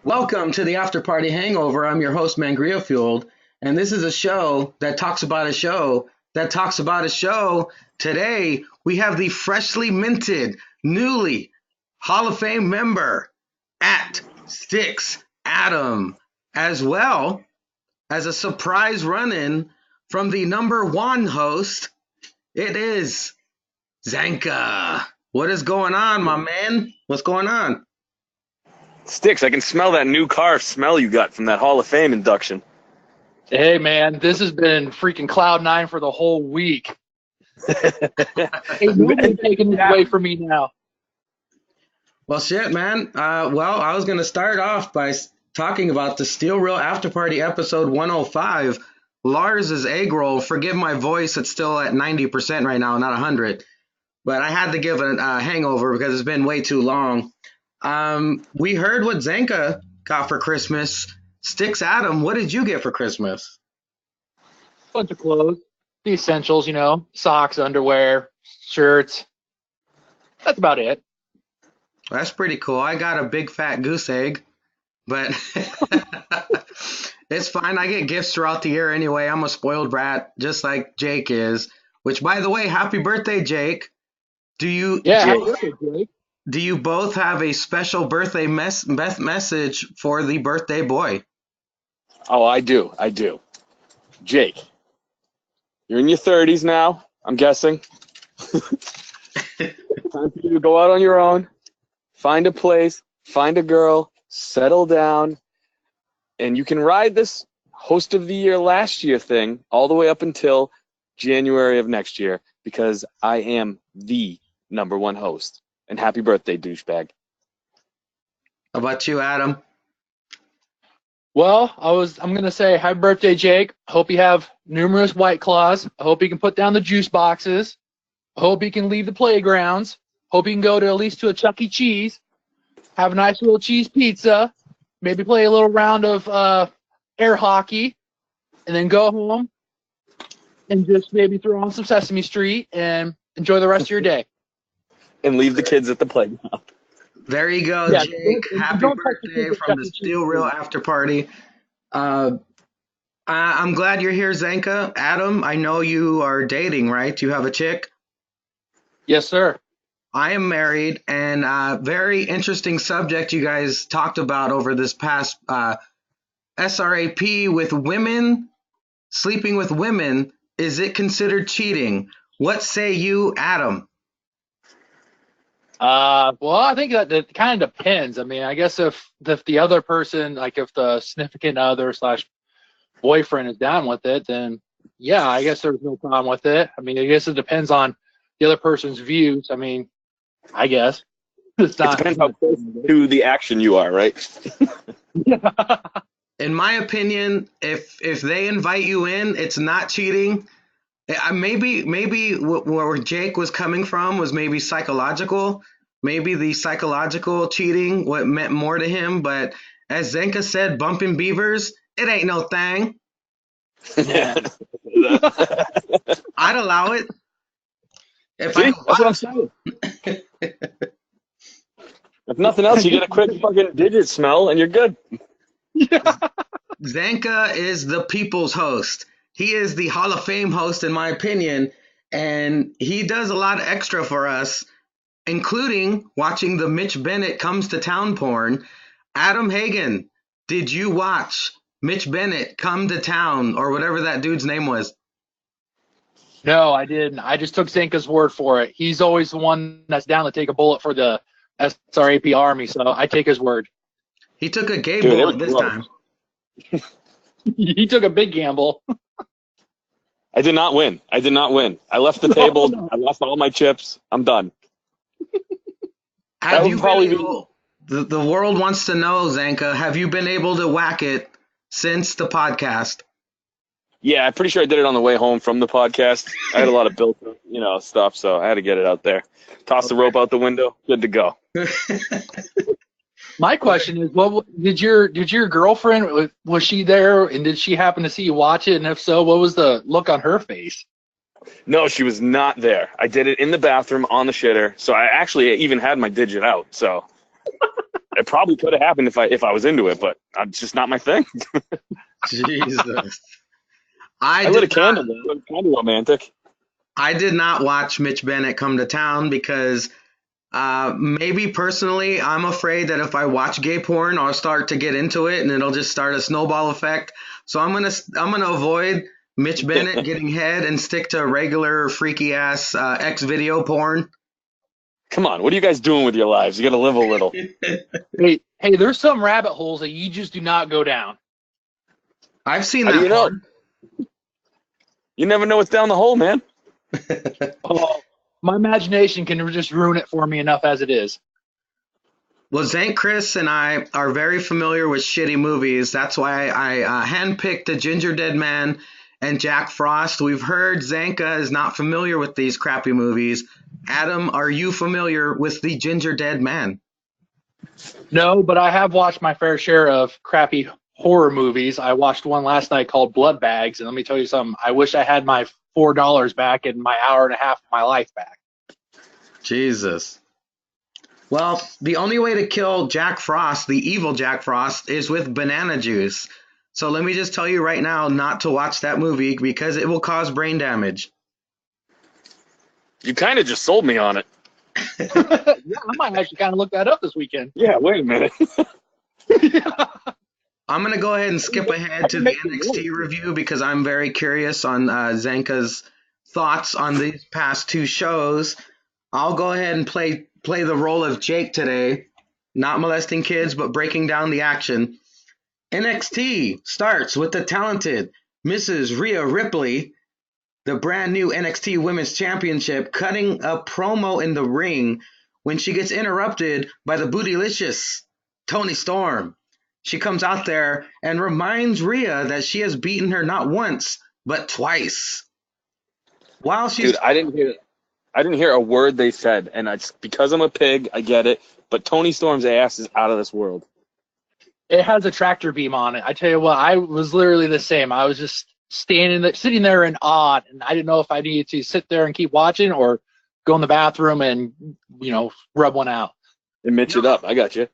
Welcome to the After Party Hangover. I'm your host, Mangria Fueled, and this is a show that talks about a show that talks about a show. Today, we have the freshly minted, newly Hall of Fame member at Sticks Adam, as well as a surprise run-in from the number one host. It is Zanka. What is going on, my man? What's going on? Sticks, I can smell that new car smell you got from that Hall of Fame induction. Hey man, this has been freaking cloud nine for the whole week. Ain't nobody taking it away from me now. Well, shit, man. I was going to start off by talking about the Steel Real After Party episode 105. Lars's egg roll. Forgive my voice. It's still at 90% right now, not 100. But I had to give a hangover because it's been way too long. We heard what Zanka got for Christmas. Sticks Adam, what did you get for Christmas? Bunch of clothes, the essentials, socks, underwear, shirts. That's about it. That's pretty cool. I got a big fat goose egg, but it's fine. I get gifts throughout the year anyway. I'm a spoiled brat, just like Jake is. Which, by the way, happy birthday, Jake. Happy birthday, Jake. Do you both have a special birthday message for the birthday boy? Oh, I do. Jake, you're in your 30s now, I'm guessing. Time for you to go out on your own, find a place, find a girl, settle down, and you can ride this host of the year last year thing all the way up until January of next year, because I am the number one host. And happy birthday, douchebag. How about you, Adam? Well, I'm gonna say happy birthday, Jake. Hope you have numerous White Claws. I hope you can put down the juice boxes. I hope you can leave the playgrounds. Hope you can go to at least to a Chuck E. Cheese. Have a nice little cheese pizza. Maybe play a little round of air hockey, and then go home and just maybe throw on some Sesame Street and enjoy the rest of your day. And leave the kids at the playground. There you go, Yeah, Jake. Happy don't touch the birthday kids at from Chuck the E. Cheese, Steel Real please. After Party. I'm glad you're here, Zanka. Adam, I know you are dating, right? You have a chick? Yes, sir. I am married, and very interesting subject you guys talked about over this past SRAP with women, sleeping with women. Is it considered cheating? What say you, Adam? Well, I think that it kind of depends. I mean, I guess if the other person, like if the significant other slash boyfriend is down with it, then yeah, I guess there's no problem with it. I mean, I guess it depends on the other person's views. I mean, I guess it's It not. depends how close to the action you are, right? In my opinion, if they invite you in, it's not cheating. Maybe where Jake was coming from was maybe psychological. Maybe the psychological cheating what meant more to him. But as Zenka said, bumping beavers, it ain't no thing. Yeah. I'd allow it. If See, I that's what I'm saying. If nothing else, you get a quick fucking digit smell and you're good. Zanka is the people's host. He is the Hall of Fame host, in my opinion, and he does a lot extra for us, including watching the Mitch Bennett Comes to Town porn. Adam Hagen, did you watch Mitch Bennett Come to Town, or whatever that dude's name was? No, I didn't. I just took Zinka's word for it. He's always the one that's down to take a bullet for the SRAP Army, so I take his word. He took a gay Dude, it bullet was this gross. time. He took a big gamble. I did not win. I left the table. I lost all my chips. I'm done. Have would you probably been be- able, the world wants to know, Zanka, have you been able to whack it since the podcast? Yeah, I'm pretty sure I did it on the way home from the podcast. I had a lot of built, stuff, so I had to get it out there. Toss the rope out the window. Good to go. My question is, what did your girlfriend, was she there, and did she happen to see you watch it? And if so, what was the look on her face? No, she was not there. I did it in the bathroom on the shitter, so I actually even had my digit out. So It probably could have happened if I was into it, but it's just not my thing. Jesus. I I lit a did not. candle, though. It was kind of romantic. I did not watch Mitch Bennett come to town because maybe personally, I'm afraid that if I watch gay porn, I'll start to get into it and it'll just start a snowball effect. So I'm gonna avoid Mitch Bennett getting head and stick to regular freaky ass X video porn. Come on, what are you guys doing with your lives? You got to live a little. Hey, there's some rabbit holes that you just do not go down. I've seen How do that you know? porn. You never know what's down the hole, man. Oh, my imagination can just ruin it for me enough as it is. Well, Zank Chris and I are very familiar with shitty movies. That's why I handpicked The Ginger Dead Man and Jack Frost. We've heard Zanka is not familiar with these crappy movies. Adam, are you familiar with The Ginger Dead Man? No, but I have watched my fair share of crappy horror movies. I watched one last night called Blood Bags, and let me tell you something. I wish I had my $4 back and my hour and a half of my life back. Jesus. Well, the only way to kill Jack Frost, the evil Jack Frost, is with banana juice. So let me just tell you right now not to watch that movie because it will cause brain damage. You kind of just sold me on it. Yeah, I might actually kind of look that up this weekend. Yeah, wait a minute. I'm going to go ahead and skip ahead to the NXT review because I'm very curious on Zanka's thoughts on these past two shows. I'll go ahead and play the role of Jake today, not molesting kids, but breaking down the action. NXT starts with the talented Mrs. Rhea Ripley, the brand new NXT Women's Championship, cutting a promo in the ring when she gets interrupted by the bootylicious Toni Storm. She comes out there and reminds Rhea that she has beaten her not once, but twice. While she's Dude, I didn't hear a word they said, and it's because I'm a pig. I get it, but Tony Storm's ass is out of this world. It has a tractor beam on it. I tell you what, I was literally the same. I was just sitting there in awe, and I didn't know if I needed to sit there and keep watching or go in the bathroom and rub one out. And mitch it up. I got you.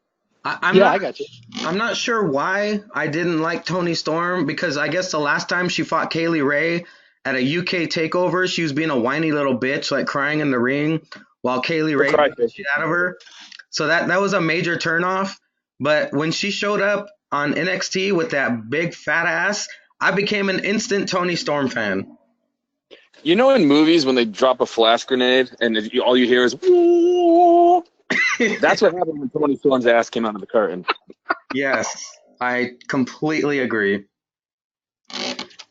I got you. I'm not sure why I didn't like Toni Storm because I guess the last time she fought Kaylee Ray at a UK takeover, she was being a whiny little bitch, like crying in the ring while Kaylee Ray beat the shit out of her. So that was a major turnoff. But when she showed up on NXT with that big fat ass, I became an instant Toni Storm fan. You know, in movies when they drop a flash grenade and all you hear is "Whoa!" That's what happened when Tony Storm's ass came out of the curtain. Yes, I completely agree.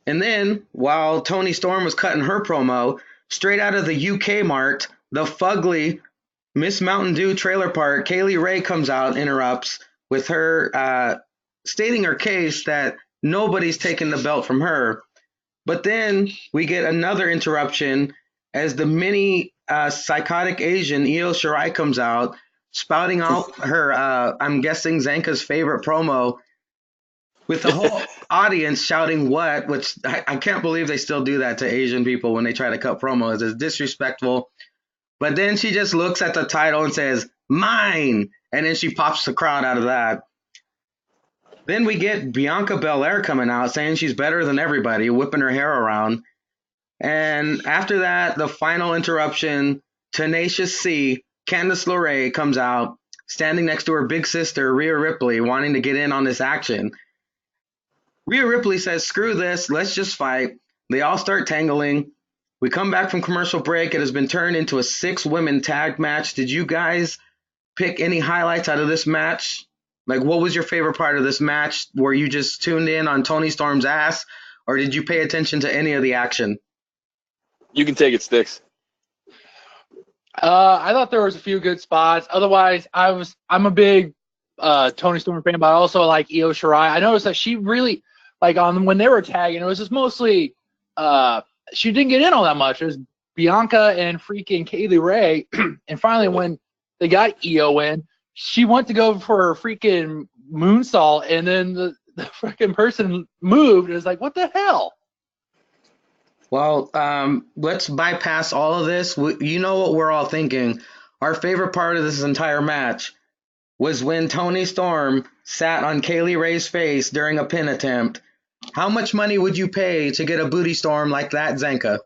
And then, while Toni Storm was cutting her promo, straight out of the UK mart, the fugly Miss Mountain Dew trailer park, Kaylee Ray comes out, interrupts with her stating her case that nobody's taken the belt from her. But then we get another interruption as the mini psychotic Asian Io Shirai comes out, spouting out her, I'm guessing, Zanka's favorite promo, with the whole audience shouting what, which I can't believe they still do that to Asian people when they try to cut promos. It's disrespectful. But then she just looks at the title and says, mine. And then she pops the crowd out of that. Then we get Bianca Belair coming out saying she's better than everybody, whipping her hair around. And after that, the final interruption, Tenacious C, Candice LeRae comes out, standing next to her big sister, Rhea Ripley, wanting to get in on this action. Rhea Ripley says, screw this, let's just fight. They all start tangling. We come back from commercial break. It has been turned into a 6-women tag match. Did you guys pick any highlights out of this match? Like, what was your favorite part of this match? Were you just tuned in on Toni Storm's ass, or did you pay attention to any of the action? You can take it, Sticks. I thought there was a few good spots. Otherwise, I'm a big Toni Storm fan, but I also like Io Shirai. I noticed that she really when they were tagging, it was just mostly she didn't get in all that much. It was Bianca and freaking Kaylee Ray, and finally when they got Io in, she went to go for a freaking moonsault, and then the freaking person moved. It was like, what the hell? Well, let's bypass all of this. You know what we're all thinking. Our favorite part of this entire match, was when Tony Storm sat on Kaylee Ray's face during a pin attempt. How much money would you pay to get a booty storm like that, Zanka?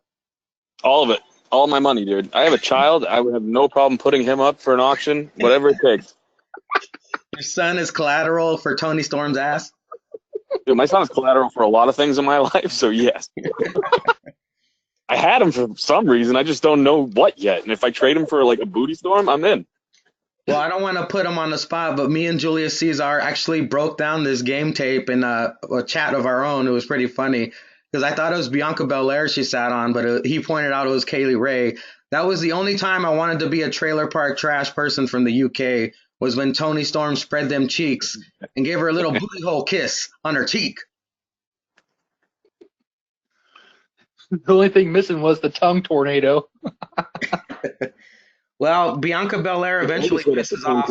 All of it. All my money, dude. I have a child. I would have no problem putting him up for an auction, whatever it takes. Your son is collateral for Tony Storm's ass? Dude, my son is collateral for a lot of things in my life, so yes. I had him for some reason. I just don't know what yet. And if I trade him for like a booty storm, I'm in. Well, I don't want to put him on the spot, but me and Julius Caesar actually broke down this game tape in a chat of our own. It was pretty funny because I thought it was Bianca Belair she sat on, but he pointed out it was Kaylee Ray. That was the only time I wanted to be a trailer park trash person from the UK, was when Tony Storm spread them cheeks and gave her a little booty hole kiss on her cheek. The only thing missing was the tongue tornado. Well, Bianca Belair eventually pisses off.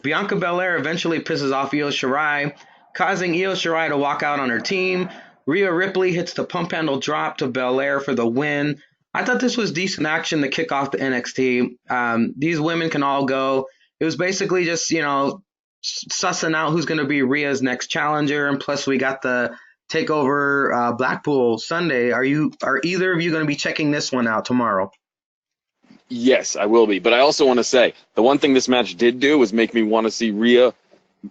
Bianca Belair eventually pisses off Io Shirai, causing Io Shirai to walk out on her team. Rhea Ripley hits the pump handle drop to Belair for the win. I thought this was decent action to kick off the NXT. These women can all go. It was basically just, sussing out who's going to be Rhea's next challenger. And plus, we got the TakeOver Blackpool Sunday. Are either of you going to be checking this one out tomorrow? Yes, I will be. But I also want to say, the one thing this match did do was make me want to see Rhea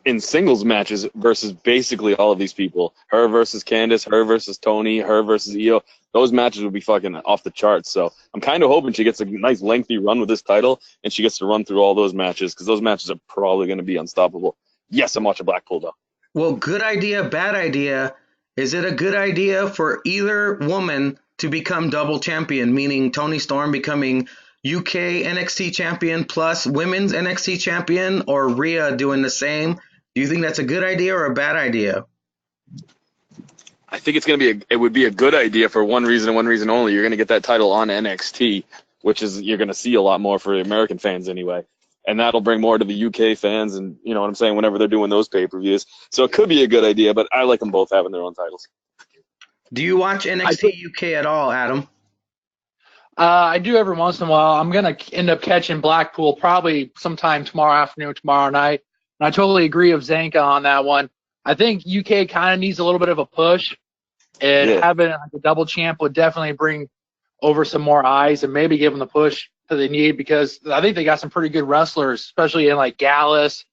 in singles matches versus basically all of these people. Her versus Candice, her versus Tony, her versus Io. Those matches would be fucking off the charts. So I'm kind of hoping she gets a nice lengthy run with this title and she gets to run through all those matches because those matches are probably going to be unstoppable. Yes, I'm watching Blackpool, though. Well, good idea, bad idea. Is it a good idea for either woman to become double champion, meaning Tony Storm becoming UK NXT champion plus women's NXT champion, or Rhea doing the same? Do you think that's a good idea or a bad idea? I think it would be a good idea for one reason and one reason only. You're going to get that title on NXT, which is you're going to see a lot more for American fans anyway. And that'll bring more to the UK fans and, you know what I'm saying, whenever they're doing those pay-per-views. So it could be a good idea, but I like them both having their own titles. Do you watch NXT UK at all, Adam? I do every once in a while. I'm going to end up catching Blackpool probably sometime tomorrow afternoon, tomorrow night. And I totally agree with Zanka on that one. I think UK kind of needs a little bit of a push. And having like a double champ would definitely bring over some more eyes and maybe give them the push that they need, because I think they got some pretty good wrestlers, especially in like Gallus,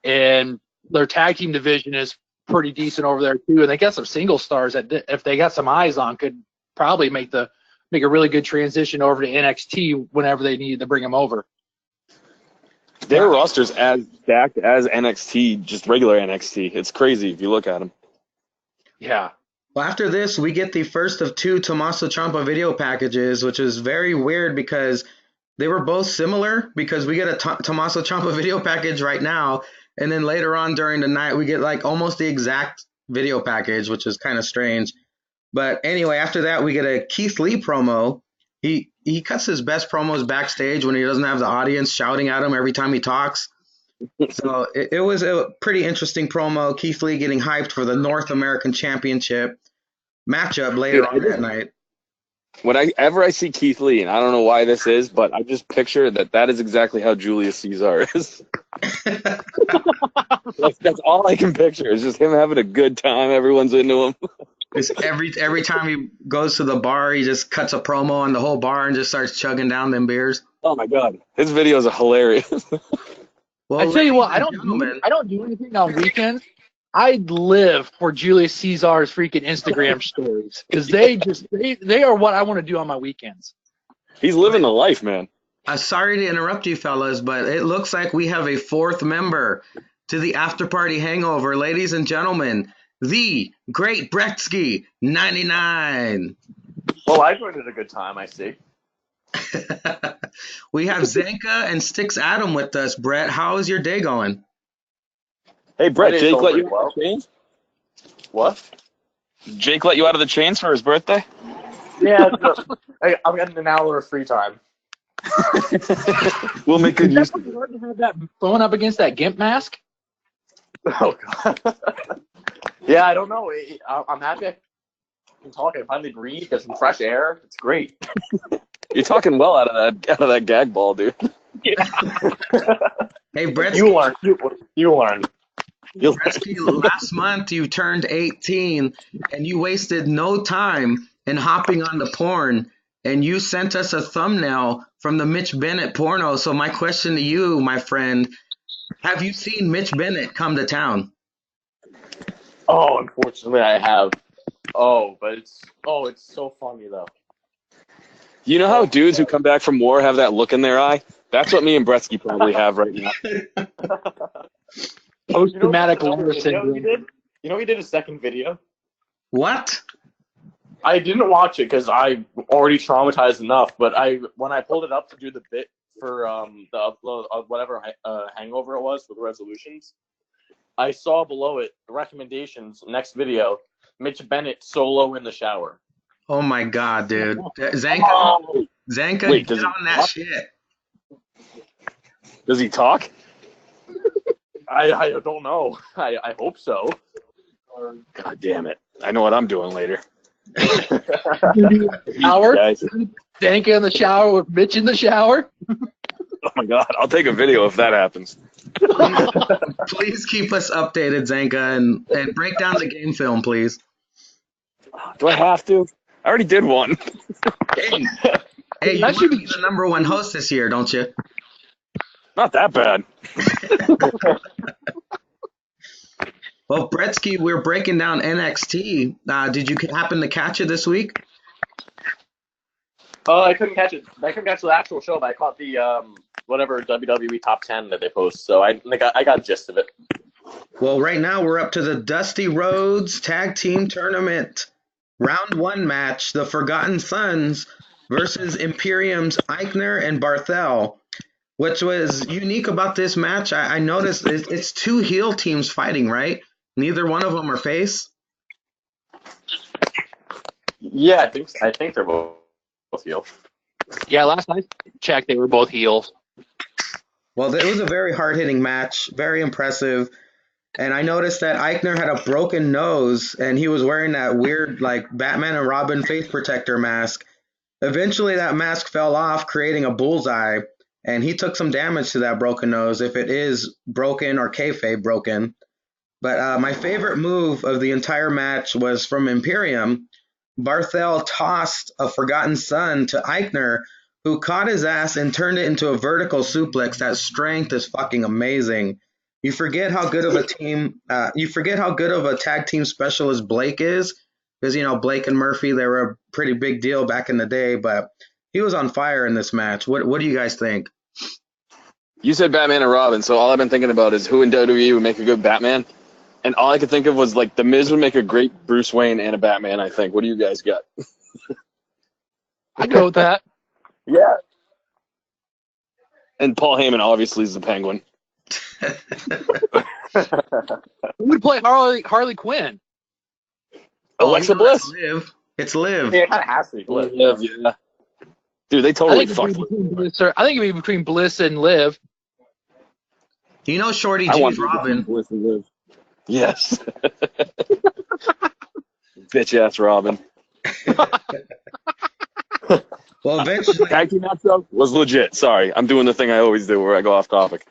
and their tag team division is pretty decent over there too. And they got some single stars that, if they got some eyes on, could probably make a really good transition over to NXT whenever they need to bring them over. Their roster's as stacked as NXT, just regular NXT. It's crazy if you look at them. Yeah. Well, after this, we get the first of two Tommaso Ciampa video packages, which is very weird because they were both similar, because we get a Tommaso Ciampa video package right now, and then later on during the night, we get like almost the exact video package, which is kind of strange. But anyway, after that, we get a Keith Lee promo. He cuts his best promos backstage when he doesn't have the audience shouting at him every time he talks. So it was a pretty interesting promo. Keith Lee getting hyped for the North American Championship matchup later on that night. Whenever I see Keith Lee, and I don't know why this is, but I just picture that is exactly how Julius Caesar is. That's all I can picture. It's just him having a good time. Everyone's into him. Every time he goes to the bar, he just cuts a promo on the whole bar and just starts chugging down them beers. Oh my god, his videos are hilarious. Well, I tell you what, I don't do anything on weekends. I live for Julius Caesar's freaking Instagram stories, because they are what I want to do on my weekends. He's living the life, man. Sorry to interrupt you, fellas, but it looks like we have a fourth member to the After Party Hangover. Ladies and gentlemen, the Great Bretsky 99. Well, I joined at a good time, I see. We have Zanka and Sticks Adam with us. Brett, how is your day going? Hey, Brett, Jake let you out of the chains? What? Jake let you out of the chains for his birthday? Yeah, I'm getting an hour of free time. We'll make good use of it. Hard to have that thrown up against that GIMP mask? Oh, God. Yeah, I don't know. I'm happy I can talk. I finally breathe, get some fresh air. It's great. You're talking well out of that gag ball, dude. Hey, Brett. You learn. You learn. Gretzky, last month you turned 18 and you wasted no time in hopping on the porn and you sent us a thumbnail from the Mitch Bennett porno. So my question to you, my friend, have you seen Mitch Bennett come to town? Oh, unfortunately, I have. But it's so funny though. You know how dudes who come back from war have that look in their eye? That's what me and Bretsky probably have right now. Post-traumatic You know war he syndrome. did? You know he did a second video? What? I didn't watch it because I already traumatized enough. But when I pulled it up to do the bit for the upload of whatever hangover it was for the resolutions, I saw below it recommendations. Next video, Mitch Bennett solo in the shower. Oh my God, dude. Zanka, Wait, get on that shit. Does he talk? I don't know. I hope so. God damn it. I know what I'm doing later. Shower? Guys. Danka in the shower with Mitch in the shower? Oh my God. I'll take a video if that happens. Please keep us updated, Zanka, and break down the game film, please. Do I have to? I already did one. Hey, you That want should to be- be the number one host this year, don't you? Not that bad. Well, Bretsky, we're breaking down NXT. Did you happen to catch it this week? I couldn't catch it. I couldn't catch the actual show, but I caught the whatever WWE Top 10 that they post. So I got gist of it. Well, right now we're up to the Dusty Rhodes Tag Team Tournament. Round 1 match, the Forgotten Sons versus Imperium's Eichner and Barthel. What was unique about this match, I noticed it's two heel teams fighting, right? Neither one of them are face. Yeah, I think they're both heel. Yeah, last night checked, they were both heels. Well, it was a very hard-hitting match, very impressive. And I noticed that Eichner had a broken nose, and he was wearing that weird, like, Batman and Robin face protector mask. Eventually, that mask fell off, creating a bullseye, and he took some damage to that broken nose, if it is broken or kayfabe broken. But my favorite move of the entire match was from Imperium. Barthel tossed a Forgotten Son to Eichner, who caught his ass and turned it into a vertical suplex. That strength is fucking amazing. You forget how good of a team, you forget how good of a tag team specialist Blake is, because Blake and Murphy, they were a pretty big deal back in the day. But he was on fire in this match. What do you guys think? You said Batman and Robin, so all I've been thinking about is who in WWE would make a good Batman. And all I could think of was, like, The Miz would make a great Bruce Wayne and a Batman, I think. What do you guys got? I go with that. Yeah. And Paul Heyman obviously is the Penguin. Who would play Harley Quinn? Alexa Bliss. Liv. It's Liv. Yeah, it kind of has to be Bliss. Yeah. Dude, they I totally think fucked it'd be between Bliss I think it'd be between Bliss and Liv. Shorty I want G's Robin. Bliss and Liv. Yes. Bitch ass Robin. Well, eventually, Tag team matchup was legit. Sorry, I'm doing the thing I always do where I go off topic.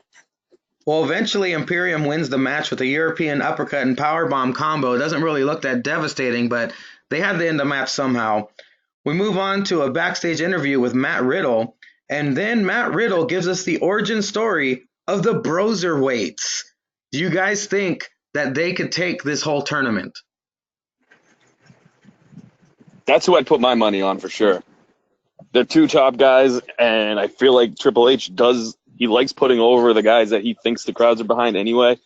Imperium wins the match with a European uppercut and powerbomb combo. It doesn't really look that devastating, but they had to end the match somehow. We move on to a backstage interview with Matt Riddle, and then Matt Riddle gives us the origin story of the Broserweights. Do you guys think that they could take this whole tournament? That's who I'd put my money on for sure. They're two top guys, and I feel like Triple H he likes putting over the guys that he thinks the crowds are behind anyway,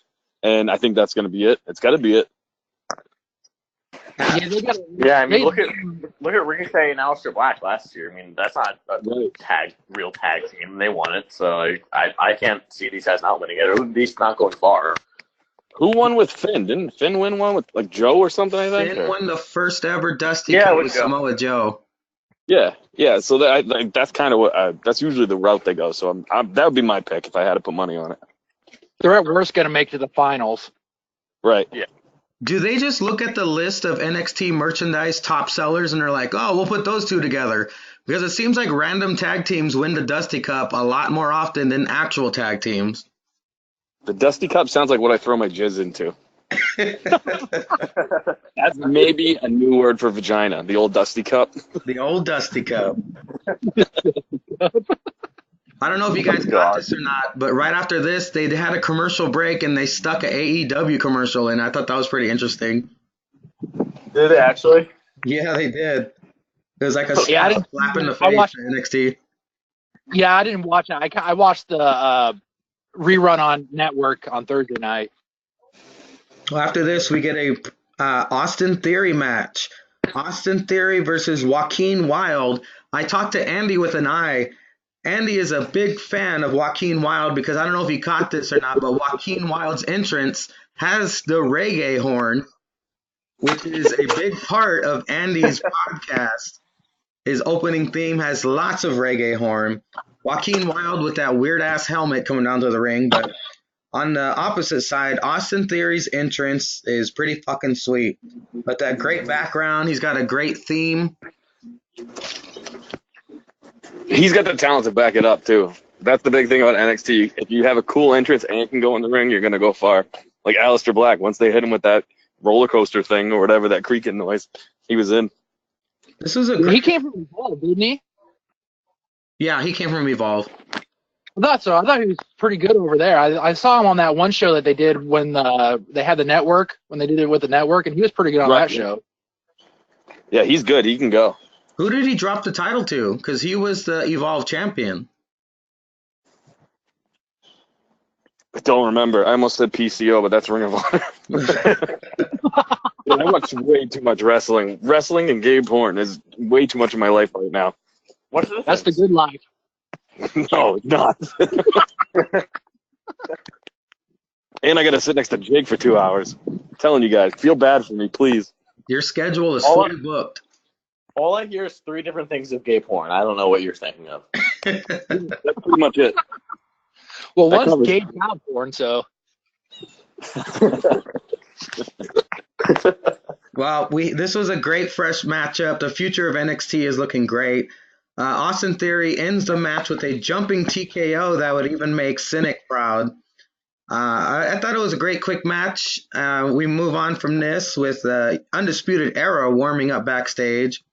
and I think that's going to be it. It's got to be it. Yeah, I mean, look at Ricochet and Aleister Black last year. I mean, that's not a real tag team. They won it, so I can't see these guys not winning it, or at least not going far. Who won with Finn? Didn't Finn win one with, like, Joe or something, I think? Finn won the first ever Dusty Yeah, Cup with with Joe. Samoa Joe. Yeah. So that's kind of what that's usually the route they go. So that would be my pick if I had to put money on it. They're at worst going to make it to the finals. Right. Yeah. Do they just look at the list of NXT merchandise top sellers and they're like, oh, we'll put those two together? Because it seems like random tag teams win the Dusty Cup a lot more often than actual tag teams. The Dusty Cup sounds like what I throw my jizz into. That's maybe a new word for vagina, the old Dusty Cup. The old Dusty Cup. I don't know if you guys got this or not, but right after this, they had a commercial break and they stuck an AEW commercial in. I thought that was pretty interesting. Did they actually? Yeah, they did. It was like a slap in the I face watched- to NXT. Yeah, I didn't watch it. I watched the rerun on Network on Thursday night. Well, after this, we get a Austin Theory match. Austin Theory versus Joaquin Wilde. I talked to Andy with an I. Andy is a big fan of Joaquin Wilde because I don't know if he caught this or not, but Joaquin Wilde's entrance has the reggae horn, which is a big part of Andy's podcast. His opening theme has lots of reggae horn. Joaquin Wilde with that weird ass helmet coming down to the ring, but on the opposite side, Austin Theory's entrance is pretty fucking sweet. But that great background, he's got a great theme. He's got the talent to back it up, too. That's the big thing about NXT. If you have a cool entrance and you can go in the ring, you're going to go far. Like Aleister Black, once they hit him with that roller coaster thing or whatever, that creaking noise, he was in. This was a He great... came from Evolve, didn't he? Yeah, he came from Evolve. I thought so. I thought he was pretty good over there. I saw him on that one show that they did when they had the network, when they did it with the network, and he was pretty good on that show. Yeah, he's good. He can go. Who did he drop the title to? Because he was the Evolve champion. I don't remember. I almost said PCO, but that's Ring of Honor. I watch way too much wrestling. Wrestling and gay porn is way too much of my life right now. That's the good life. No, it's not. And I got to sit next to Jake for 2 hours. I'm telling you guys, feel bad for me, please. Your schedule is fully booked. All I hear is 3 different things of gay porn. I don't know what you're thinking of. That's pretty much it. Well, That one's covers- gay child porn, so Well, this was a great fresh matchup. The future of NXT is looking great. Austin Theory ends the match with a jumping TKO that would even make Cynic proud. I thought it was a great quick match. We move on from this with Undisputed Era warming up backstage.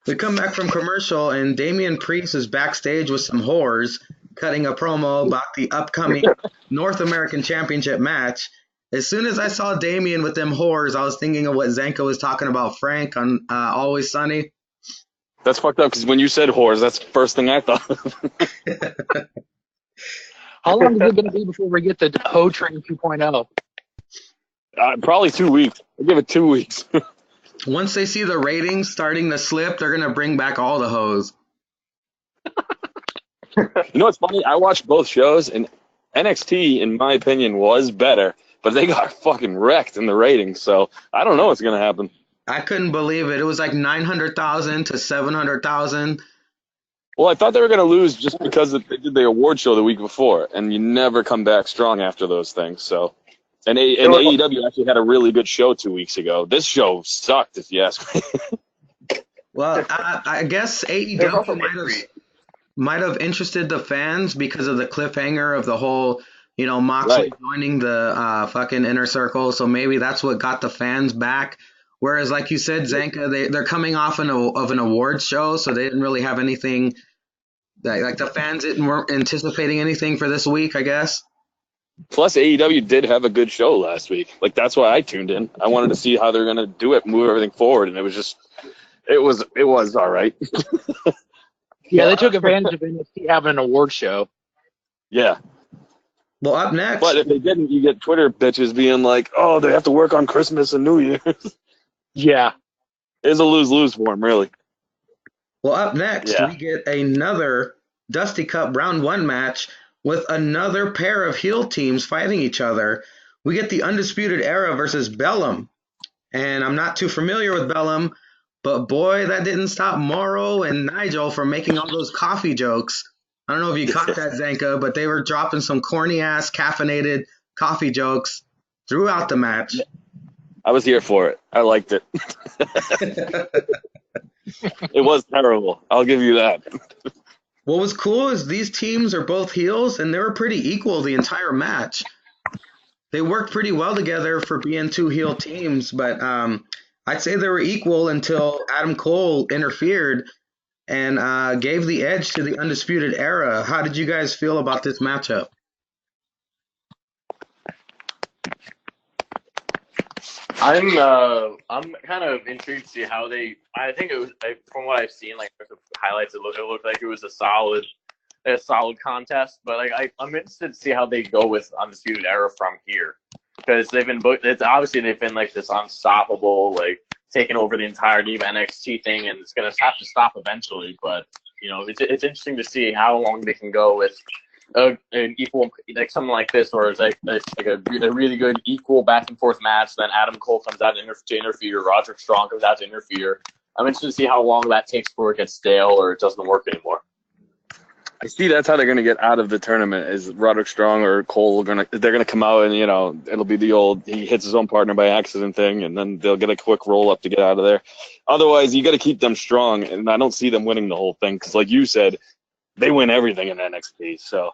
We come back from commercial and Damian Priest is backstage with some whores cutting a promo about the upcoming North American Championship match. As soon as I saw Damian with them whores, I was thinking of what Zenka was talking about Frank on Always Sunny. That's fucked up because when you said whores, that's the first thing I thought of. how long is it going to be before we get the Ho Train 2.0? Probably 2 weeks. I'll give it 2 weeks. Once they see the ratings starting to slip, they're going to bring back all the hoes. You know what's funny? I watched both shows, and NXT, in my opinion, was better, but they got fucking wrecked in the ratings, so I don't know what's going to happen. I couldn't believe it. It was like 900,000 to 700,000. Well, I thought they were going to lose just because they did the award show the week before, and you never come back strong after those things. So, and AEW actually had a really good show 2 weeks ago. This show sucked, if you ask me. Well, I guess AEW might have interested the fans because of the cliffhanger of the whole, Moxley joining the fucking Inner Circle. So maybe that's what got the fans back. Whereas, like you said, Zanka, they're coming off of an awards show, so they didn't really have anything. Like the fans weren't anticipating anything for this week, I guess. Plus, AEW did have a good show last week. Like, that's why I tuned in. I wanted to see how they're going to do it, move everything forward, and it was all right. Yeah, they took advantage of NXT having an award show. Yeah. Well, up next. But if they didn't, you get Twitter bitches being like, oh, they have to work on Christmas and New Year's. Yeah. It's a lose-lose for them, really. Well, up next, we get another Dusty Cup Round 1 match with another pair of heel teams fighting each other. We get the Undisputed Era versus Bellum. And I'm not too familiar with Bellum, but boy, that didn't stop Morrow and Nigel from making all those coffee jokes. I don't know if you caught that, Zanka, but they were dropping some corny-ass, caffeinated coffee jokes throughout the match. I was here for it. I liked it. It was terrible. I'll give you that. What was cool is these teams are both heels, and they were pretty equal the entire match. They worked pretty well together for being two heel teams, but I'd say they were equal until Adam Cole interfered and gave the edge to the Undisputed Era. How did you guys feel about this matchup? I'm kind of intrigued to see how they. I think it was from what I've seen, like the highlights. It looked like it was a solid contest. But like I'm interested to see how they go with Undisputed Era from here, because they've been they've been like this unstoppable, like taking over the entirety of NXT thing, and it's gonna have to stop eventually. But it's interesting to see how long they can go with an equal, like something like this, or it's like a really good equal back and forth match. Then Adam Cole comes out to interfere. Roderick Strong comes out to interfere. I'm interested to see how long that takes before it gets stale or it doesn't work anymore. I see that's how they're going to get out of the tournament is Roderick Strong or Cole they're going to come out and, it'll be the old he hits his own partner by accident thing, and then they'll get a quick roll up to get out of there. Otherwise, you got to keep them strong, and I don't see them winning the whole thing because, like you said, they win everything in NXT. So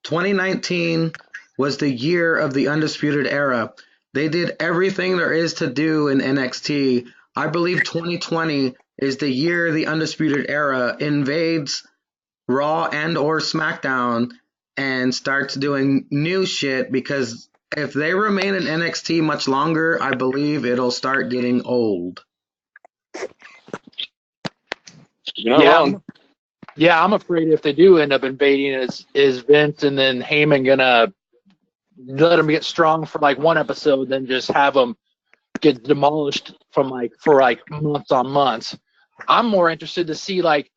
2019 was the year of the Undisputed Era. They did everything there is to do in NXT. I believe 2020 is the year the Undisputed Era invades Raw and or SmackDown and starts doing new shit, because if they remain in NXT much longer, I believe it'll start getting old. you're not wrong. Yeah, I'm afraid if they do end up invading, is Vince and then Heyman gonna let them get strong for like one episode, then just have them get demolished for months on months. I'm more interested to see, like,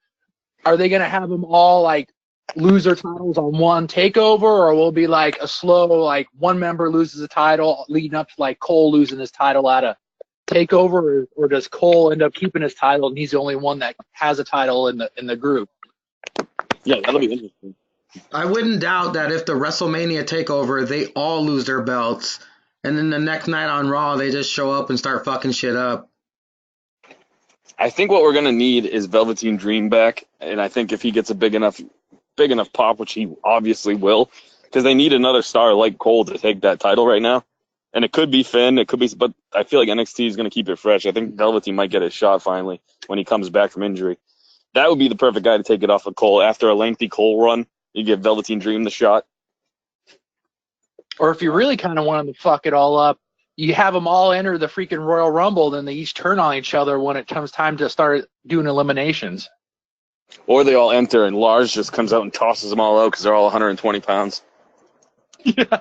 are they gonna have them all like lose their titles on one takeover, or will it be like a slow, like one member loses a title leading up to like Cole losing his title at a takeover, or does Cole end up keeping his title and he's the only one that has a title in the group? Yeah, that'll be interesting. I wouldn't doubt that if the WrestleMania takeover, they all lose their belts, and then the next night on Raw, they just show up and start fucking shit up. I think what we're gonna need is Velveteen Dream back, and I think if he gets a big enough pop, which he obviously will, because they need another star like Cole to take that title right now. And it could be Finn, but I feel like NXT is gonna keep it fresh. I think Velveteen might get his shot finally when he comes back from injury. That would be the perfect guy to take it off of Cole after a lengthy Cole run. You give Velveteen Dream the shot. Or if you really kind of want them to fuck it all up, you have them all enter the freaking Royal Rumble, then they each turn on each other when it comes time to start doing eliminations. Or they all enter and Lars just comes out and tosses them all out because they're all 120 pounds. Yeah.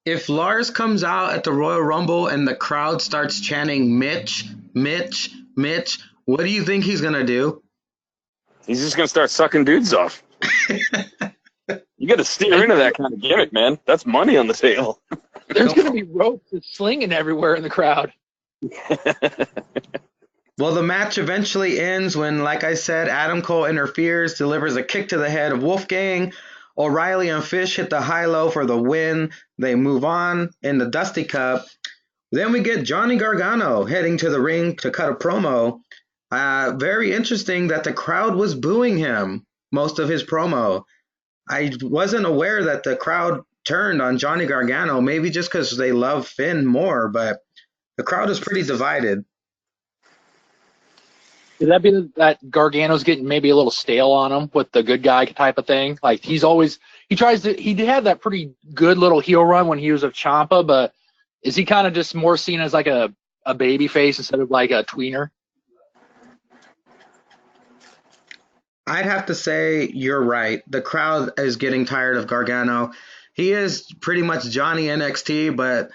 If Lars comes out at the Royal Rumble and the crowd starts chanting Mitch, Mitch, Mitch, what do you think he's going to do? He's just going to start sucking dudes off. You got to steer into that kind of gimmick, man. That's money on the table. There's going to be ropes and slinging everywhere in the crowd. Well, the match eventually ends when, like I said, Adam Cole interferes, delivers a kick to the head of Wolfgang. O'Reilly and Fish hit the high-low for the win. They move on in the Dusty Cup. Then we get Johnny Gargano heading to the ring to cut a promo. Very interesting that the crowd was booing him most of his promo. I wasn't aware that the crowd turned on Johnny Gargano, maybe just because they love Finn more, but the crowd is pretty divided. Could that be that Gargano's getting maybe a little stale on him with the good guy type of thing? Like he had that pretty good little heel run when he was with Ciampa, but is he kind of just more seen as like a baby face instead of like a tweener? I'd have to say you're right. The crowd is getting tired of Gargano. He is pretty much Johnny NXT, but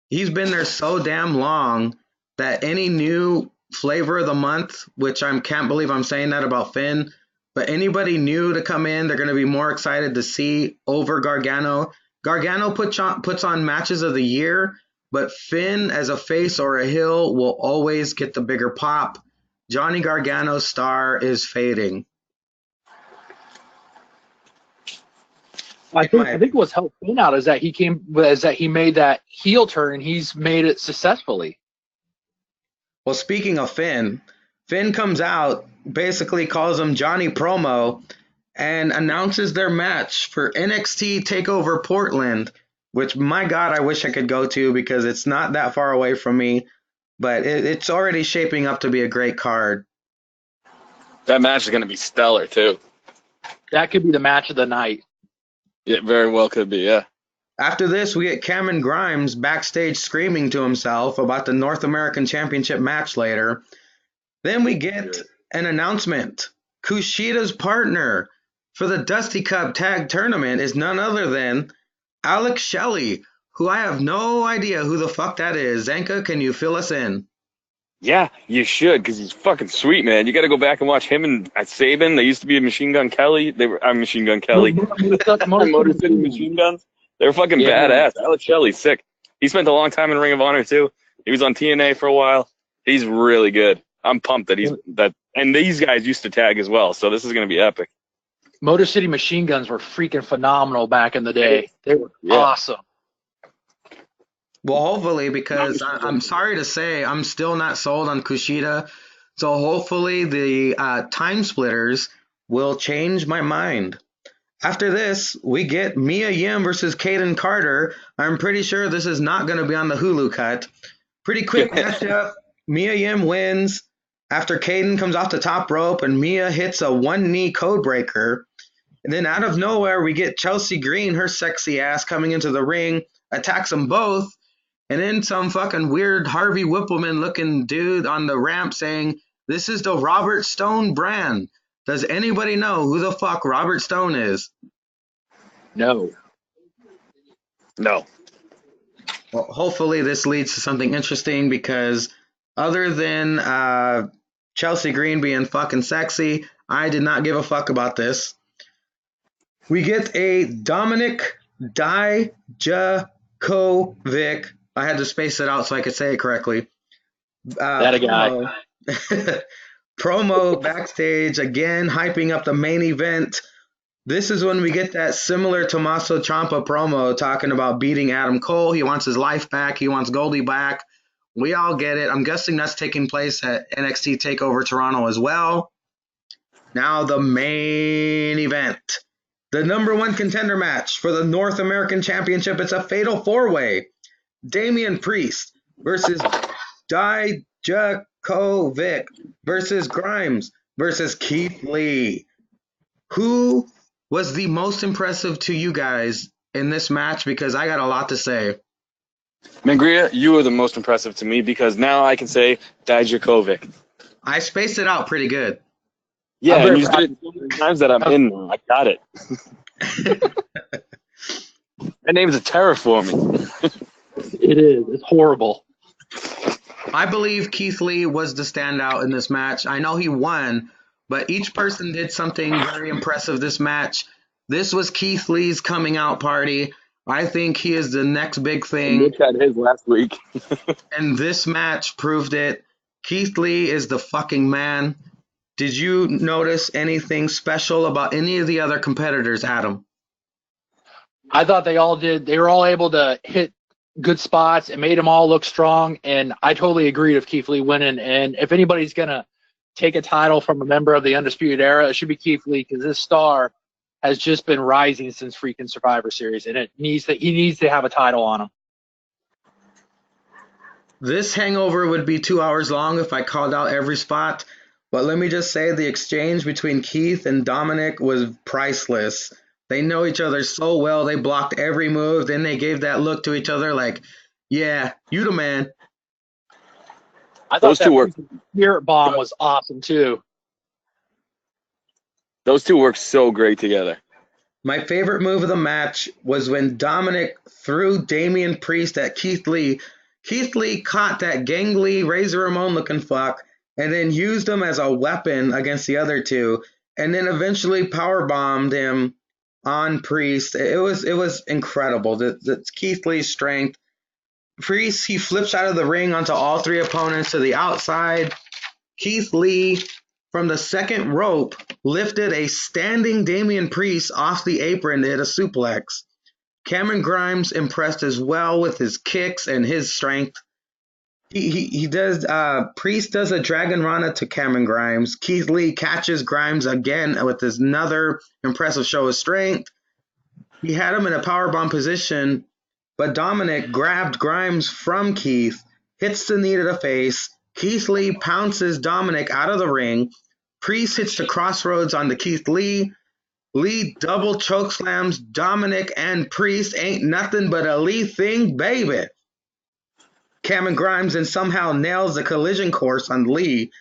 he's been there so damn long that any new flavor of the month, which I can't believe I'm saying that about Finn, but anybody new to come in, they're going to be more excited to see over Gargano. Gargano puts on matches of the year, but Finn as a face or a heel will always get the bigger pop. Johnny Gargano's star is fading. I think what's helped Finn out is that he made that heel turn and he's made it successfully. Well, speaking of Finn, Finn comes out, basically calls him Johnny Promo, and announces their match for NXT TakeOver Portland, which, my God, I wish I could go to because it's not that far away from me, but it's already shaping up to be a great card. That match is going to be stellar, too. That could be the match of the night. It very well could be, yeah. After this, we get Cameron Grimes backstage screaming to himself about the North American Championship match later. Then we get an announcement. Kushida's partner for the Dusty Cup Tag Tournament is none other than Alex Shelley, who I have no idea who the fuck that is. Zanka, can you fill us in? Yeah, you should, because he's fucking sweet, man. You got to go back and watch him and Saban. They used to be a Machine Gun Kelly. I'm Machine Gun Kelly. Motor City Machine Guns. They were fucking badass. Alex Shelley's sick. He spent a long time in Ring of Honor, too. He was on TNA for a while. He's really good. I'm pumped that and these guys used to tag as well, so this is going to be epic. Motor City Machine Guns were freaking phenomenal back in the day. They were awesome. Well, hopefully, because I'm sorry to say I'm still not sold on Kushida. So hopefully the Time Splitters will change my mind. After this, we get Mia Yim versus Kaden Carter. I'm pretty sure this is not going to be on the Hulu cut. Pretty quick matchup. Mia Yim wins after Kaden comes off the top rope and Mia hits a one-knee code breaker. And then out of nowhere, we get Chelsea Green, her sexy ass, coming into the ring, attacks them both. And then some fucking weird Harvey Whippleman looking dude on the ramp saying, "This is the Robert Stone brand." Does anybody know who the fuck Robert Stone is? No. No. Well, hopefully this leads to something interesting because other than Chelsea Green being fucking sexy, I did not give a fuck about this. We get a Dominic Dijakovic. I had to space it out so I could say it correctly. That a guy. Promo backstage, again, hyping up the main event. This is when we get that similar Tommaso Ciampa promo talking about beating Adam Cole. He wants his life back. He wants Goldie back. We all get it. I'm guessing that's taking place at NXT TakeOver Toronto as well. Now the main event. The number one contender match for the North American Championship. It's a fatal four-way. Damian Priest versus Dijakovic versus Grimes versus Keith Lee. Who was the most impressive to you guys in this match? Because I got a lot to say. Mangria, you were the most impressive to me because now I can say Dijakovic. I spaced it out pretty good. Yeah, and you did it so many times that I'm in now. I got it. That name's a terror for me. It is. It's horrible. I believe Keith Lee was the standout in this match. I know he won, but each person did something very impressive this match. This was Keith Lee's coming out party. I think he is the next big thing. Nick had his last week. And this match proved it. Keith Lee is the fucking man. Did you notice anything special about any of the other competitors, Adam? I thought they all did. They were all able to hit good spots. It made them all look strong, and I totally agreed with Keith Lee winning. And if anybody's going to take a title from a member of the Undisputed Era, it should be Keith Lee because this star has just been rising since freaking Survivor Series, and he needs to have a title on him. This hangover would be 2 hours long if I called out every spot, but let me just say the exchange between Keith and Dominic was priceless. They know each other so well. They blocked every move. Then they gave that look to each other like, yeah, you the man. I thought that Spirit Bomb was awesome, too. Those two work so great together. My favorite move of the match was when Dominic threw Damian Priest at Keith Lee. Keith Lee caught that gangly Razor Ramon looking fuck and then used him as a weapon against the other two and then eventually powerbombed him on Priest. It was incredible. That's Keith Lee's strength. Priest, he flips out of the ring onto all three opponents to the outside. Keith Lee from the second rope, lifted a standing Damian Priest off the apron to hit a suplex. Cameron Grimes impressed as well with his kicks and his strength. Priest does a Dragon Rana to Cameron Grimes. Keith Lee catches Grimes again with another impressive show of strength. He had him in a powerbomb position, but Dominic grabbed Grimes from Keith, hits the knee to the face. Keith Lee pounces Dominic out of the ring. Priest hits the crossroads onto Keith Lee. Lee double chokeslams Dominic, and Priest ain't nothing but a Lee thing, baby. Cameron Grimes then somehow nails the collision course on Lee.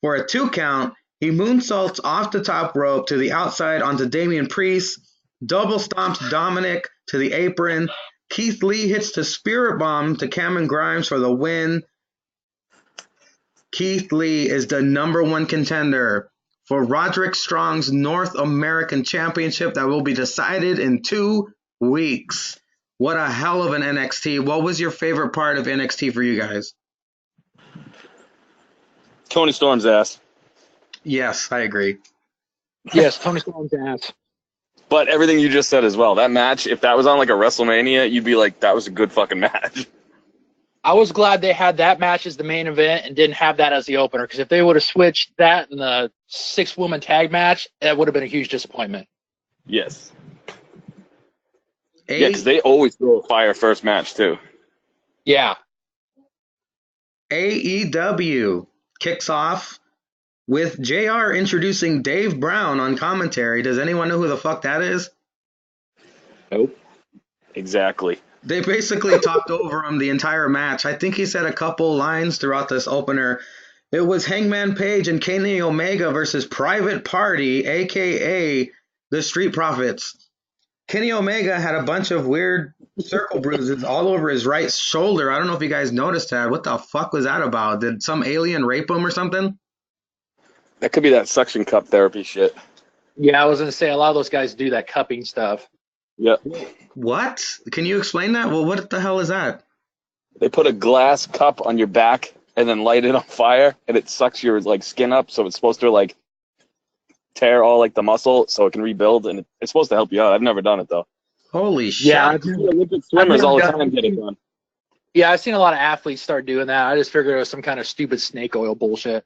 For a 2 count, he moonsaults off the top rope to the outside onto Damian Priest, double stomps Dominic to the apron. Keith Lee hits the spirit bomb to Cameron Grimes for the win. Keith Lee is the number 1 contender for Roderick Strong's North American Championship that will be decided in 2 weeks. What a hell of an NXT. What was your favorite part of NXT for you guys? Tony Storm's ass. Yes, I agree. Yes, Tony Storm's ass. But everything you just said as well. That match, if that was on like a WrestleMania, you'd be like, that was a good fucking match. I was glad they had that match as the main event and didn't have that as the opener, because if they would have switched that and the 6-woman tag match, that would have been a huge disappointment. Yes. Yeah, because they always throw a fire first match, too. Yeah. AEW kicks off with JR introducing Dave Brown on commentary. Does anyone know who the fuck that is? Nope. Exactly. They basically talked over him the entire match. I think he said a couple lines throughout this opener. It was Hangman Page and Kenny Omega versus Private Party, a.k.a. the Street Profits. Kenny Omega had a bunch of weird circle bruises all over his right shoulder. I don't know if you guys noticed that. What the fuck was that about? Did some alien rape him or something? That could be that suction cup therapy shit. Yeah, I was going to say, a lot of those guys do that cupping stuff. Yep. What? Can you explain that? Well, what the hell is that? They put a glass cup on your back and then light it on fire, and it sucks your like skin up, so it's supposed to like tear all like the muscle so it can rebuild, and it's supposed to help you out. I've never done it though. Holy shit. Yeah, Olympic swimmers all the time get it done. Yeah, I've seen a lot of athletes start doing that. I just figured it was some kind of stupid snake oil bullshit.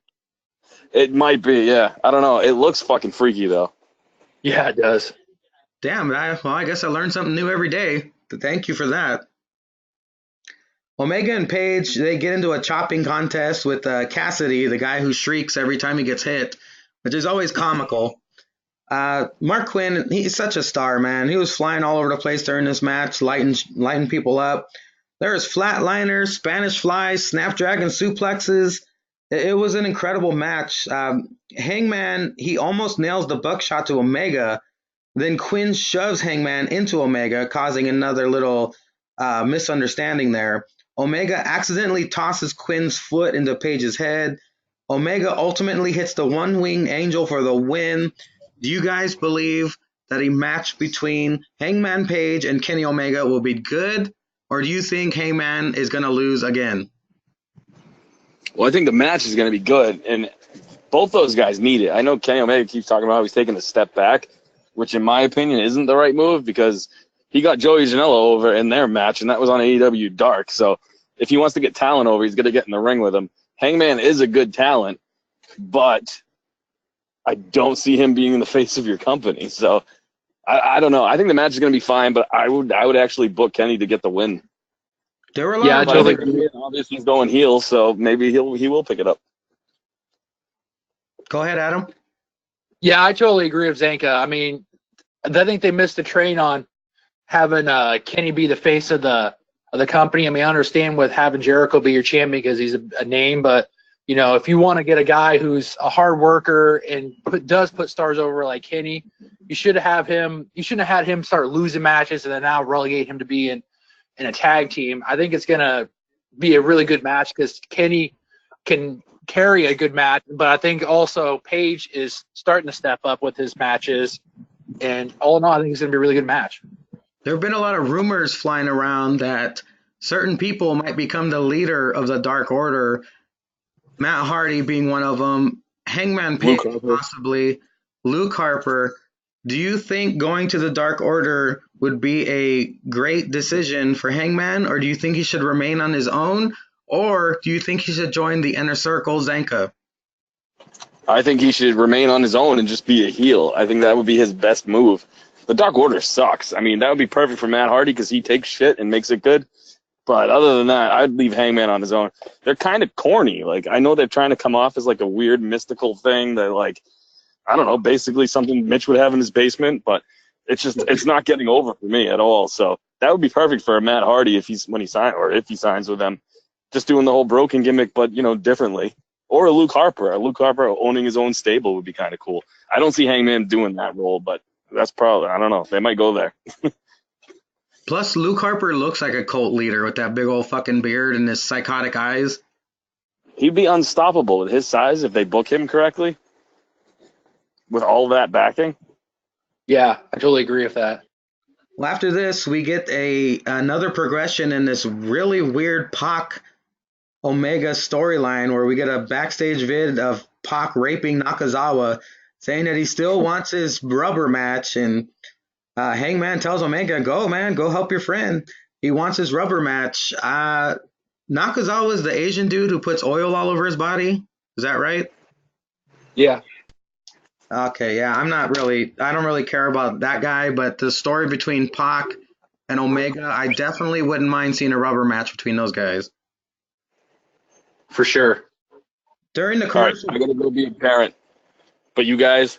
It might be, yeah. I don't know. It looks fucking freaky though. Yeah, it does. Damn, I guess I learned something new every day. Thank you for that. Omega and Page, they get into a chopping contest with Cassidy, the guy who shrieks every time he gets hit, which is always comical. Mark Quinn, he's such a star, man. He was flying all over the place during this match, lighting people up. There's flatliners, Spanish flies, snapdragon suplexes. It was an incredible match. Hangman, he almost nails the buckshot to Omega. Then Quinn shoves Hangman into Omega, causing another little misunderstanding there. Omega accidentally tosses Quinn's foot into Page's head. Omega ultimately hits the one-winged angel for the win. Do you guys believe that a match between Hangman Page and Kenny Omega will be good? Or do you think Hangman is going to lose again? Well, I think the match is going to be good, and both those guys need it. I know Kenny Omega keeps talking about how he's taking a step back, which in my opinion isn't the right move because he got Joey Janela over in their match, and that was on AEW Dark. So if he wants to get talent over, he's going to get in the ring with him. Hangman is a good talent, but I don't see him being the face of your company. So I don't know. I think the match is going to be fine, but I would actually book Kenny to get the win. There were a lot of totally. Obviously, he's going heel, so maybe he will pick it up. Go ahead, Adam. Yeah, I totally agree with Zanka. I mean, I think they missed the train on having Kenny be the face of the company. I mean, I understand with having Jericho be your champion because he's a name, but you know, if you want to get a guy who's a hard worker and does put stars over like Kenny, you should have him. You shouldn't have had him start losing matches and then now relegate him to be in a tag team. I think it's gonna be a really good match because Kenny can carry a good match, but I think also Page is starting to step up with his matches, and all in all, I think it's gonna be a really good match. There have been a lot of rumors flying around that certain people might become the leader of the Dark Order, Matt Hardy being one of them. Hangman Page, Luke Harper. possibly. Luke Harper. Do you think going to the Dark Order would be a great decision for Hangman, or do you think he should remain on his own, or do you think he should join the Inner Circle, Zanka? I think he should remain on his own and just be a heel. I think that would be his best move. The Dark Order sucks. I mean, that would be perfect for Matt Hardy because he takes shit and makes it good. But other than that, I'd leave Hangman on his own. They're kind of corny. Like, I know they're trying to come off as like a weird mystical thing that, like, I don't know, basically something Mitch would have in his basement, but it's not getting over for me at all. So that would be perfect for Matt Hardy if he signs with them, just doing the whole broken gimmick, but differently. Or a Luke Harper. A Luke Harper owning his own stable would be kind of cool. I don't see Hangman doing that role, but that's probably, I don't know. They might go there. Plus, Luke Harper looks like a cult leader with that big old fucking beard and his psychotic eyes. He'd be unstoppable with his size if they book him correctly. With all that backing. Yeah, I totally agree with that. Well, after this, we get another progression in this really weird Pac Omega storyline where we get a backstage vid of Pac raping Nakazawa, saying that he still wants his rubber match, and Hangman tells Omega, "Go, man, go help your friend. He wants his rubber match." Nakazawa is the Asian dude who puts oil all over his body. Is that right? Yeah. Okay, yeah, I don't really care about that guy, but the story between Pac and Omega, I definitely wouldn't mind seeing a rubber match between those guys. For sure. During the All right, commercial, I gotta go be a parent. But you guys,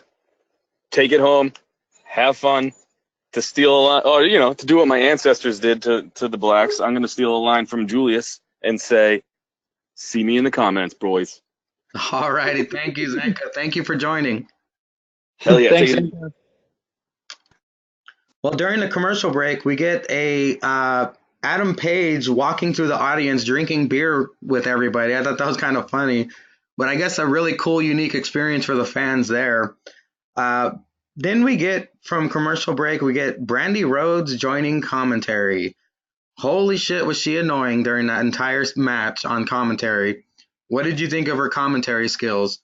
take it home, have fun. To steal a line, or to do what my ancestors did to the blacks, I'm gonna steal a line from Julius and say, "See me in the comments, boys." all righty, thank you, Zanka. Thank you for joining. Hell yeah! Thanks. Take it. Well, during the commercial break, we get a Adam Page walking through the audience, drinking beer with everybody. I thought that was kind of funny, but I guess a really cool, unique experience for the fans there. Then we get, from commercial break, we get Brandy Rhodes joining commentary. Holy shit, was she annoying during that entire match on commentary. What did you think of her commentary skills?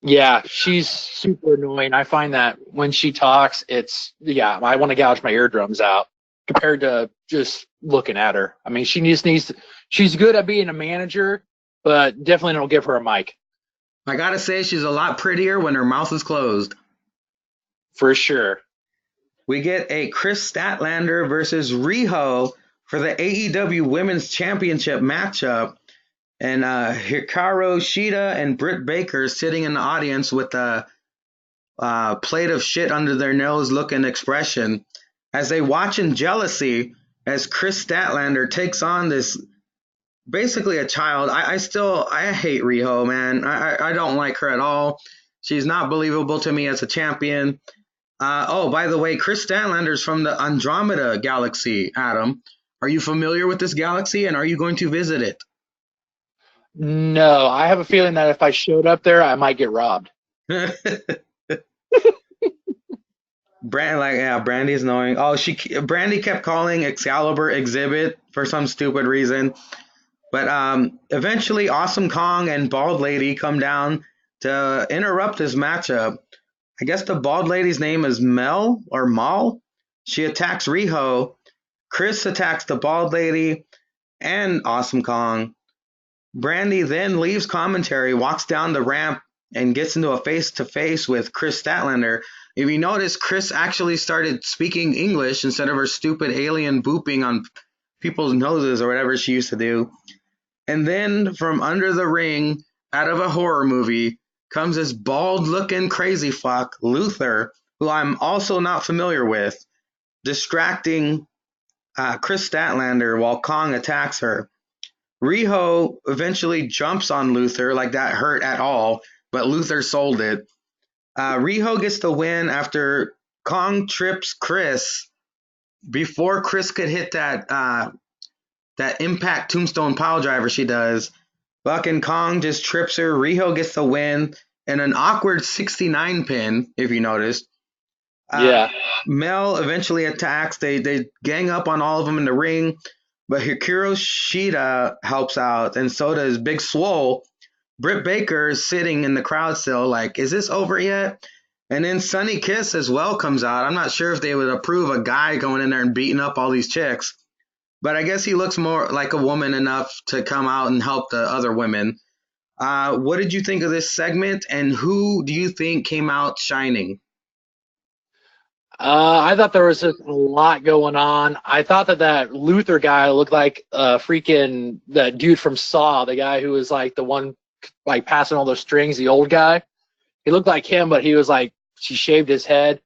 Yeah, she's super annoying. I find that when she talks, I want to gouge my eardrums out compared to just looking at her. I mean, she's good at being a manager, but definitely don't give her a mic. I gotta say, she's a lot prettier when her mouth is closed. For sure. We get a Chris Statlander versus Riho for the AEW Women's Championship matchup. And Hikaru Shida and Britt Baker sitting in the audience with a plate of shit under their nose looking expression as they watch in jealousy as Chris Statlander takes on this basically a child. I hate Riho, man. I don't like her at all. She's not believable to me as a champion. By the way, Chris Statlander's from the Andromeda Galaxy, Adam. Are you familiar with this galaxy, and are you going to visit it? No, I have a feeling that if I showed up there, I might get robbed. Brandy's annoying. Brandy kept calling Excalibur Exhibit for some stupid reason. But eventually, Awesome Kong and Bald Lady come down to interrupt this matchup. I guess the Bald Lady's name is Mel or Mal. She attacks Riho. Chris attacks the Bald Lady and Awesome Kong. Brandy then leaves commentary, walks down the ramp, and gets into a face-to-face with Chris Statlander. If you notice, Chris actually started speaking English instead of her stupid alien booping on people's noses or whatever she used to do. And then from under the ring, out of a horror movie, comes this bald-looking crazy fuck, Luther, who I'm also not familiar with, distracting Chris Statlander while Kong attacks her. Riho eventually jumps on Luther, like that hurt at all, but Luther sold it. Riho gets the win after Kong trips Chris before Chris could hit that impact tombstone pile driver she does. Fucking Kong just trips her. Riho gets the win and an awkward 69 pin, if you noticed. Yeah. Mel eventually attacks. They gang up on all of them in the ring, but Hikaru Shida helps out, and so does Big Swole. Britt Baker is sitting in the crowd still, like, is this over yet? And then Sunny Kiss as well comes out. I'm not sure if they would approve a guy going in there and beating up all these chicks, but I guess he looks more like a woman enough to come out and help the other women. What did you think of this segment, and who do you think came out shining? I thought there was just a lot going on. I thought that Luther guy looked like freaking that dude from Saw, the guy who was like the one like passing all those strings, the old guy. He looked like him, but he was like she shaved his head.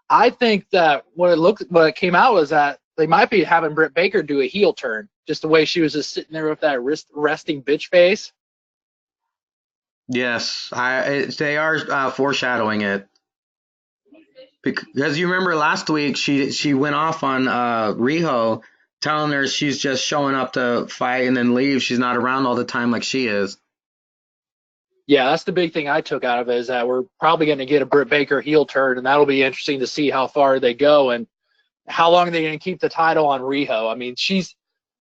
I think that what it came out was that they might be having Britt Baker do a heel turn, just the way she was just sitting there with that resting bitch face. Yes, they are foreshadowing it. Because you remember last week she went off on Riho, telling her she's just showing up to fight and then leave. She's not around all the time like she is. Yeah, that's the big thing I took out of it is that we're probably going to get a Britt Baker heel turn, and that'll be interesting to see how far they go and how long they're going to keep the title on Riho. I mean,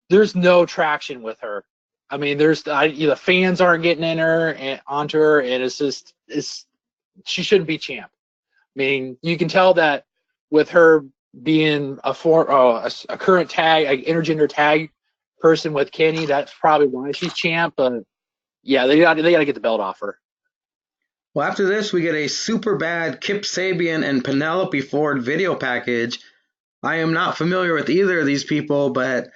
there's no traction with her. I mean, the fans aren't getting in her and onto her, and she shouldn't be champ. I mean, you can tell that with her being a current tag, like intergender tag person with Kenny, that's probably why she's champ. But yeah, they got to get the belt off her. Well, after this, we get a super bad Kip Sabian and Penelope Ford video package. I am not familiar with either of these people, but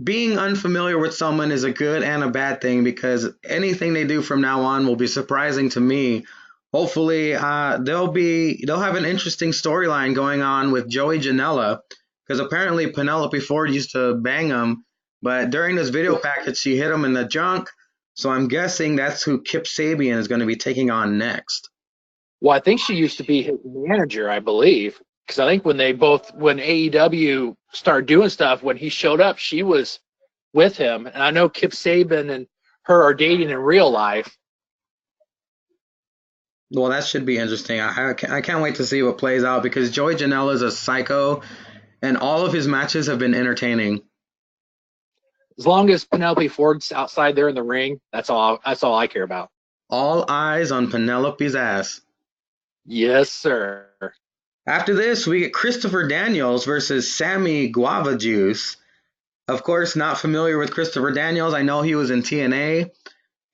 being unfamiliar with someone is a good and a bad thing because anything they do from now on will be surprising to me. Hopefully, they'll have an interesting storyline going on with Joey Janela because apparently Penelope Ford used to bang him, but during this video package she hit him in the junk. So I'm guessing that's who Kip Sabian is going to be taking on next. Well, I think she used to be his manager, I believe, because I think when AEW started doing stuff, when he showed up, she was with him. And I know Kip Sabian and her are dating in real life. Well, that should be interesting. I can't wait to see what plays out because Joey Janela is a psycho, and all of his matches have been entertaining. As long as Penelope Ford's outside there in the ring, that's all I care about. All eyes on Penelope's ass. Yes, sir. After this, we get Christopher Daniels versus Sammy Guava Juice. Of course, not familiar with Christopher Daniels. I know he was in TNA.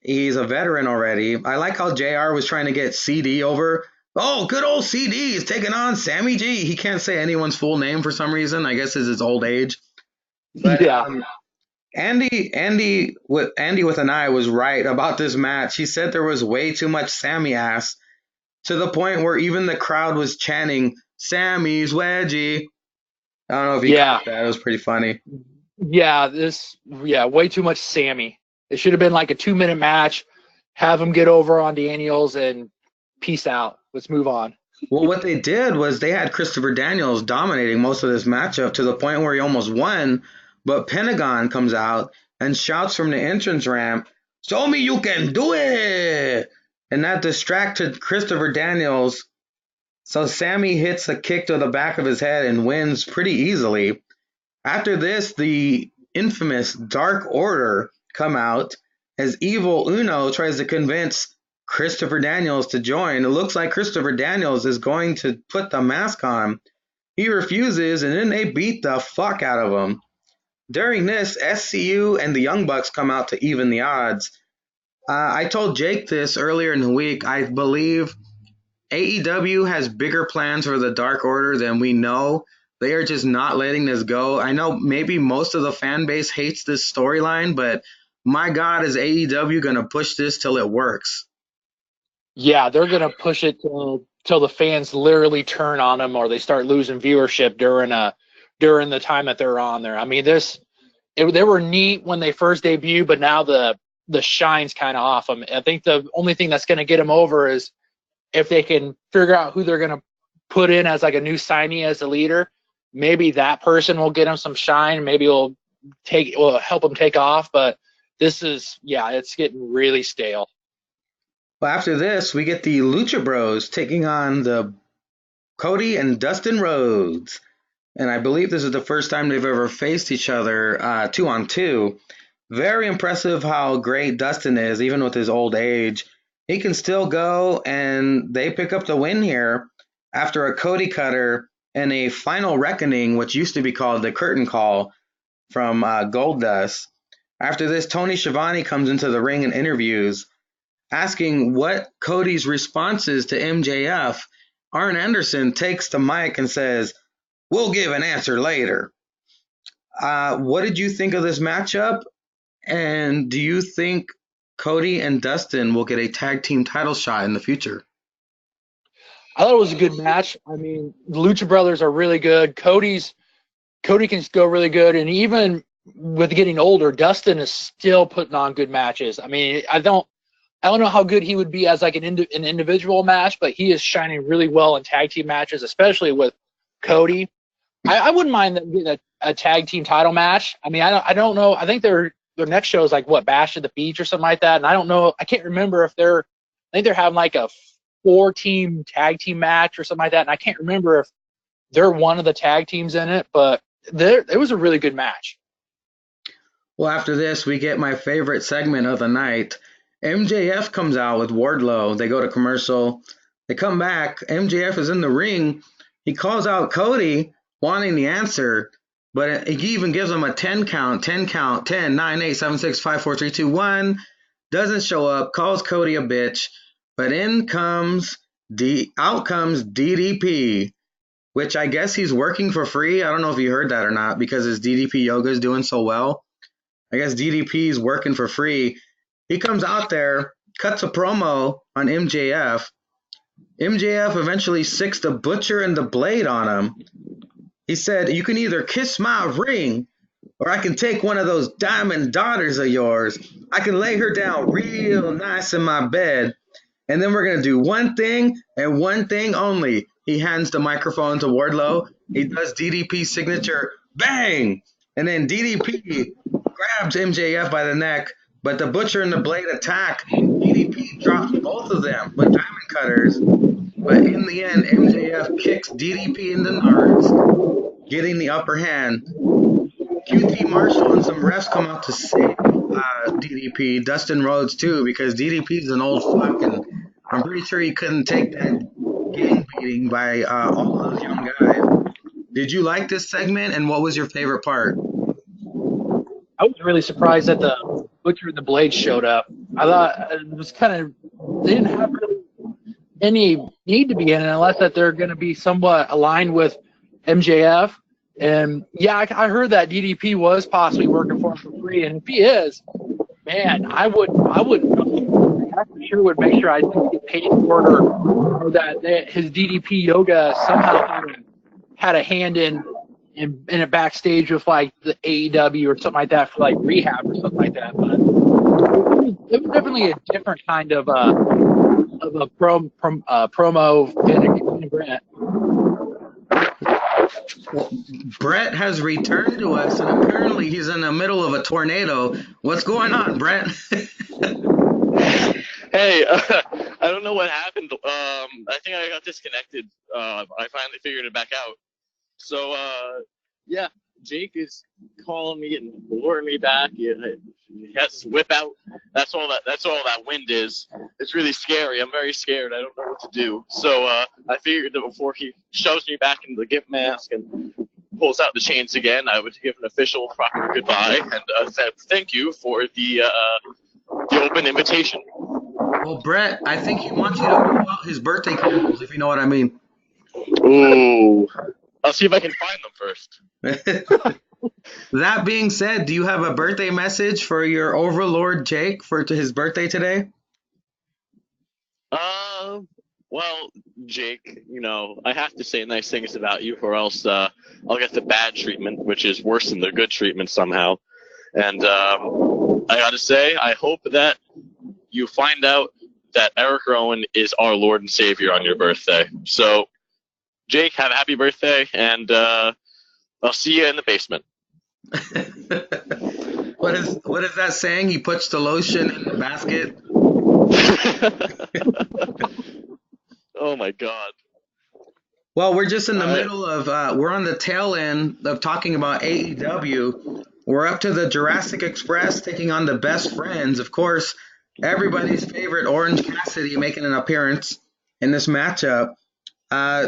He's a veteran already. I like how JR was trying to get CD over. Oh, good old CD is taking on Sammy G. He can't say anyone's full name for some reason. I guess it's his old age. But Yeah. Andy with an eye was right about this match. He said there was way too much Sammy ass to the point where even the crowd was chanting Sammy's wedgie. I don't know if you caught that. It was pretty funny. Yeah, way too much Sammy. It should have been like a 2-minute match. Have him get over on Daniels and peace out. Let's move on. Well, what they did was they had Christopher Daniels dominating most of this matchup to the point where he almost won, but Pentagon comes out and shouts from the entrance ramp, "Show me you can do it!" And that distracted Christopher Daniels, so Sammy hits a kick to the back of his head and wins pretty easily. After this, the infamous Dark Order come out as Evil Uno tries to convince Christopher Daniels to join. It looks like Christopher Daniels is going to put the mask on. He refuses, and then they beat the fuck out of him. During this, SCU and the Young Bucks come out to even the odds. I told Jake this earlier in the week. I believe AEW has bigger plans for the Dark Order than we know. They are just not letting this go. I know maybe most of the fan base hates this storyline, but my God, is AEW going to push this till it works? Yeah, they're going to push it till the fans literally turn on them or they start losing viewership during the time that they're on there. I mean, they were neat when they first debuted, but now the shine's kind of off them. I think the only thing that's going to get them over is if they can figure out who they're going to put in as like a new signee as a leader. Maybe that person will get them some shine. Maybe will help them take off. But it's getting really stale. Well, after this, we get the Lucha Bros taking on the Cody and Dustin Rhodes. And I believe this is the first time they've ever faced each other 2-on-2. Very impressive how great Dustin is, even with his old age. He can still go, and they pick up the win here after a Cody cutter and a final reckoning, which used to be called the curtain call from Goldust. After this, Tony Schiavone comes into the ring and interviews, asking what Cody's response is to MJF. Arn Anderson takes the mic and says, "We'll give an answer later." What did you think of this matchup? And do you think Cody and Dustin will get a tag team title shot in the future? I thought it was a good match. I mean, the Lucha Brothers are really good. Cody can go really good, and even with getting older, Dustin is still putting on good matches. I mean, I don't know how good he would be as like an individual match, but he is shining really well in tag team matches, especially with Cody. I wouldn't mind them getting a tag team title match. I mean, I don't know. I think their next show is like what, Bash at the Beach or something like that. And I don't know. I can't remember if I think they're having like a 4-team tag team match or something like that. And I can't remember if they're one of the tag teams in it, but it was a really good match. Well, after this, we get my favorite segment of the night. MJF comes out with Wardlow. They go to commercial. They come back. MJF is in the ring. He calls out Cody, wanting the answer, but he even gives him a 10 count, 10 count, 10, 9, 8, 7, 6, 5, 4, 3, 2, 1. Doesn't show up, calls Cody a bitch, but out comes DDP, which I guess he's working for free. I don't know if you heard that or not, because his DDP yoga is doing so well. I guess DDP is working for free. He comes out there, cuts a promo on MJF. MJF eventually sicks the Butcher and the Blade on him. He said, "You can either kiss my ring, or I can take one of those diamond daughters of yours. I can lay her down real nice in my bed. And then we're going to do one thing and one thing only." He hands the microphone to Wardlow. He does DDP's signature, bang! And then DDP grabs MJF by the neck, but the Butcher and the Blade attack. DDP drops both of them with diamond cutters. But in the end, MJF kicks DDP in the nards, getting the upper hand. QT Marshall and some refs come out to save DDP, Dustin Rhodes too, because DDP is an old fuck, and I'm pretty sure he couldn't take that gang beating by all those young guys. Did you like this segment, and what was your favorite part? I was really surprised that the Butcher and the Blade showed up. I thought it was kind of, they didn't have really any need to be in it unless that they're going to be somewhat aligned with MJF. And yeah, I heard that DDP was possibly working for him for free, and if he is, man, I wouldn't. I for sure would make sure I didn't get paid for it, or that his DDP yoga somehow had a hand in it backstage with like the AEW or something like that for like rehab or something like that. But it was definitely a different kind of a promo in Brett. Well, Brett has returned to us, and apparently he's in the middle of a tornado. What's going on, Brett? Hey, I don't know what happened. I think I got disconnected. I finally figured it back out. So, yeah, Jake is calling me and luring me back. He has his whip out. That's all that wind is. It's really scary. I'm very scared. I don't know what to do. So I figured that before he shoves me back into the gimp mask and pulls out the chains again, I would give an official proper goodbye and said thank you for the open invitation. Well, Brett, I think he wants you to pull out his birthday candles, if you know what I mean. Ooh. I'll see if I can find them first. That being said, do you have a birthday message for your overlord Jake for his birthday today? Well, Jake, I have to say nice things about you, or else I'll get the bad treatment, which is worse than the good treatment somehow. And I gotta say, I hope that you find out that Eric Rowan is our Lord and Savior on your birthday. So, Jake, have a happy birthday, and I'll see you in the basement. What is that saying? He puts the lotion in the basket. Oh my God. Well, we're just in the middle of we're on the tail end of talking about AEW. We're up to the Jurassic Express taking on the Best Friends. Of course, everybody's favorite Orange Cassidy making an appearance in this matchup. Uh,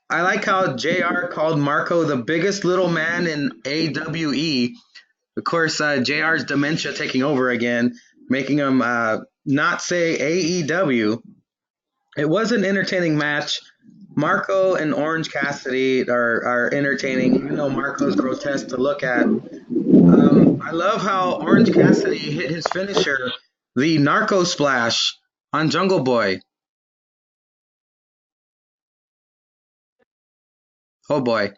I like how JR called Marco the biggest little man in AWE. Of course, JR's dementia taking over again, making him not say AEW. It was an entertaining match. Marco and Orange Cassidy are entertaining, even though Marco's grotesque to look at. I love how Orange Cassidy hit his finisher, the Narco Splash, on Jungle Boy. Oh boy,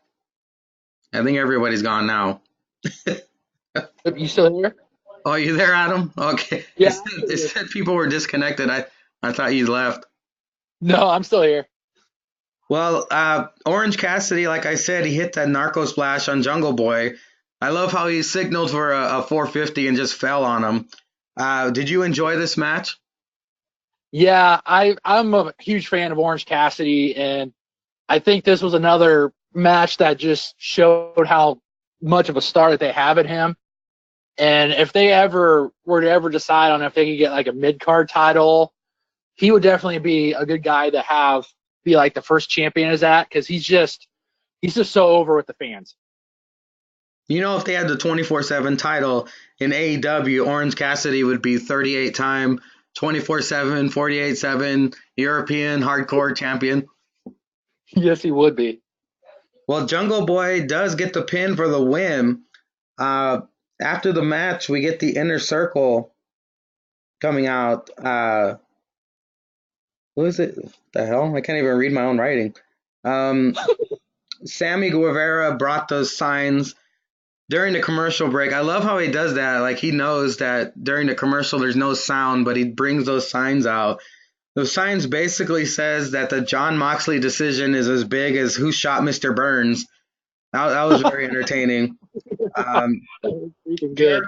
I think everybody's gone now. You still here? Oh, you there, Adam? Okay. Yeah. It said people were disconnected. I thought you left. No, I'm still here. Well, Orange Cassidy, like I said, he hit that Narco Splash on Jungle Boy. I love how he signaled for a 450 and just fell on him. Did you enjoy this match? Yeah, I'm a huge fan of Orange Cassidy, and I think this was another match that just showed how much of a star that they have in him. And if they ever were to ever decide on if they could get like a mid card title, he would definitely be a good guy to have be like the first champion is that because he's just so over with the fans. You know, if they had the 24/7 title in AEW, Orange Cassidy would be 38-time, 24/7, 48/7 European hardcore champion. Yes, he would be. Well, Jungle Boy does get the pin for the win. Uh, After the match, we get the Inner Circle coming out. What is it? The hell? I can't even read my own writing. Um, Sammy Guevara brought those signs during the commercial break. I love how he does that. Like he knows that during the commercial there's no sound, but he brings those signs out. Those signs basically says that the John Moxley decision is as big as who shot Mr. Burns. That was very entertaining. Um, Freaking good.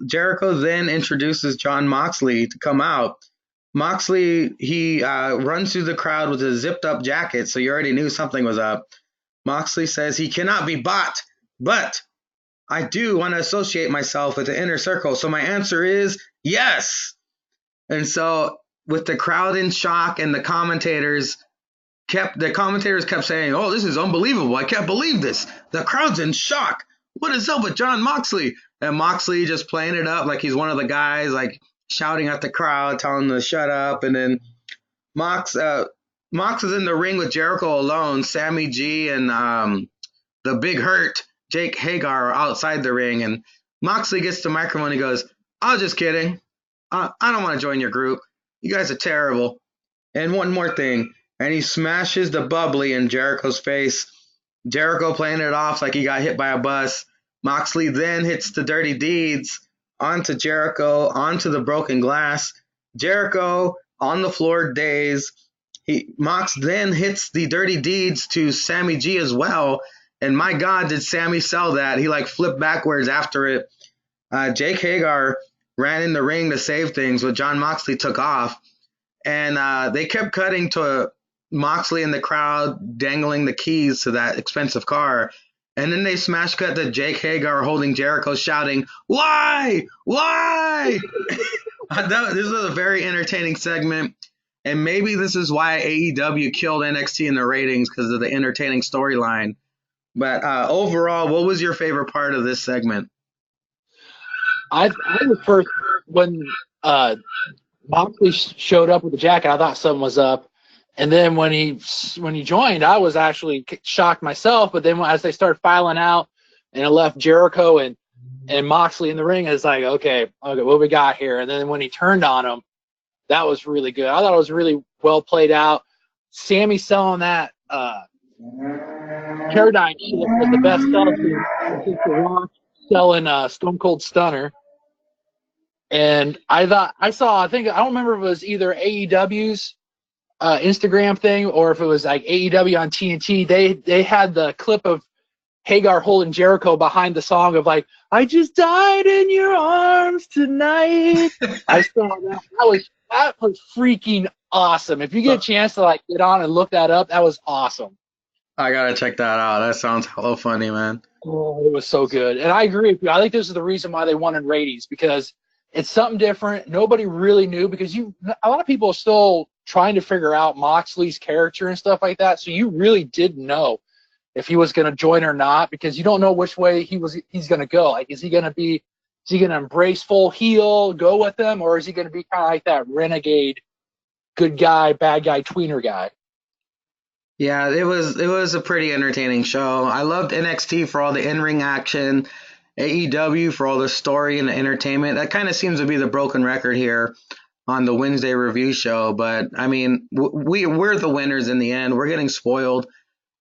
Jericho then introduces John Moxley to come out. Moxley, he runs through the crowd with a zipped up jacket, so you already knew something was up. Moxley says he cannot be bought, but I do want to associate myself with the Inner Circle. So my answer is yes. And so with the crowd in shock and the commentators kept saying, "Oh, this is unbelievable. I can't believe this. The crowd's in shock. What is up with John Moxley?" And Moxley just playing it up like he's one of the guys, like shouting at the crowd, telling them to shut up. And then Mox is in the ring with Jericho alone. Sammy G and the Big Hurt, Jake Hagar, are outside the ring. And Moxley gets the microphone. He goes, "I was just kidding. I don't want to join your group. You guys are terrible. And one more thing." And he smashes the bubbly in Jericho's face. Jericho playing it off like he got hit by a bus. Moxley then hits the dirty deeds onto Jericho, onto the broken glass. Jericho on the floor dazed. Mox then hits the dirty deeds to Sammy G as well. And my God, did Sammy sell that? He like flipped backwards after it. Jake Hagar ran in the ring to save things, but John Moxley took off. And they kept cutting to Moxley in the crowd dangling the keys to that expensive car. And then they smash cut to Jake Hagar holding Jericho shouting, "Why? Why?" This was a very entertaining segment. And maybe this is why AEW killed NXT in the ratings, because of the entertaining storyline. But overall, what was your favorite part of this segment? I was first when Moxley showed up with the jacket. I thought something was up, and then when he joined, I was actually shocked myself. But then as they started filing out, and it left Jericho and Moxley in the ring, it's like okay, what we got here? And then when he turned on him, that was really good. I thought it was really well played out. Sammy selling that paradigm shift was the best seller since the Rock selling Stone Cold Stunner. And I think I don't remember if it was either AEW's Instagram thing or if it was like AEW on TNT. They had the clip of Hagar holding Jericho behind the song of like, "I just died in your arms tonight." I saw that. That was freaking awesome. If you get a chance to like get on and look that up, that was awesome. I gotta check that out. That sounds hella funny, man. Oh, it was so good. And I agree with you. I think this is the reason why they won in ratings because it's something different. Nobody really knew because a lot of people are still trying to figure out Moxley's character and stuff like that. So you really didn't know if he was going to join or not because you don't know which way he's going to go. Like, is he going to embrace full heel, go with them, or is he going to be kind of like that renegade, good guy, bad guy, tweener guy? Yeah, it was a pretty entertaining show. I loved NXT for all the in-ring action, AEW for all the story and the entertainment. That kind of seems to be the broken record here on the Wednesday review show, but I mean, we're the winners in the end. We're getting spoiled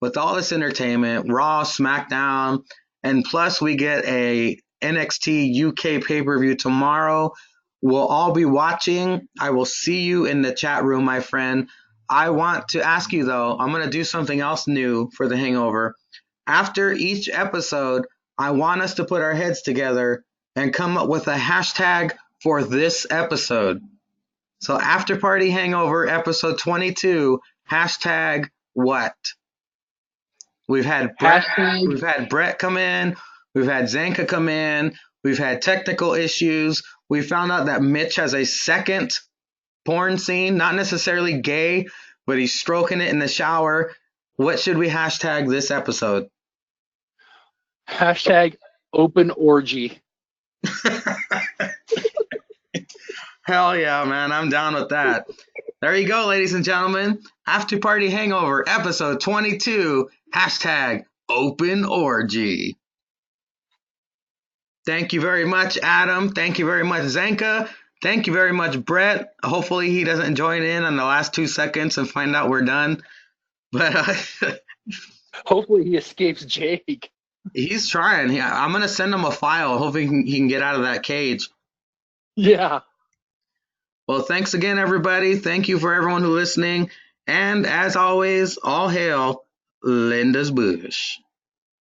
with all this entertainment, Raw, SmackDown, and plus we get a NXT UK pay-per-view tomorrow. We'll all be watching. I will see you in the chat room, my friend. I want to ask you though, I'm going to do something else new for the Hangover. After each episode, I want us to put our heads together and come up with a hashtag for this episode. So After Party Hangover episode 22, hashtag what? We've had Brett. Hashtag We've had Brett come in. We've had Zanka come in. We've had technical issues. We found out that Mitch has a second porn scene, not necessarily gay, but he's stroking it in the shower. What should we hashtag this episode? hashtag open orgy. Hell yeah, man. I'm down with that. There you go, ladies and gentlemen. After Party Hangover, episode 22, hashtag open orgy. Thank you very much, Adam. Thank you very much, Zanka. Thank you very much, Brett. Hopefully he doesn't join in on the last 2 seconds and find out we're done. But Hopefully he escapes Jake. he's trying. I'm going to send him a file. Hopefully he can get out of that cage. Yeah. Well, thanks again, everybody. Thank you for everyone who's listening. And as always, all hail Linda's Bush.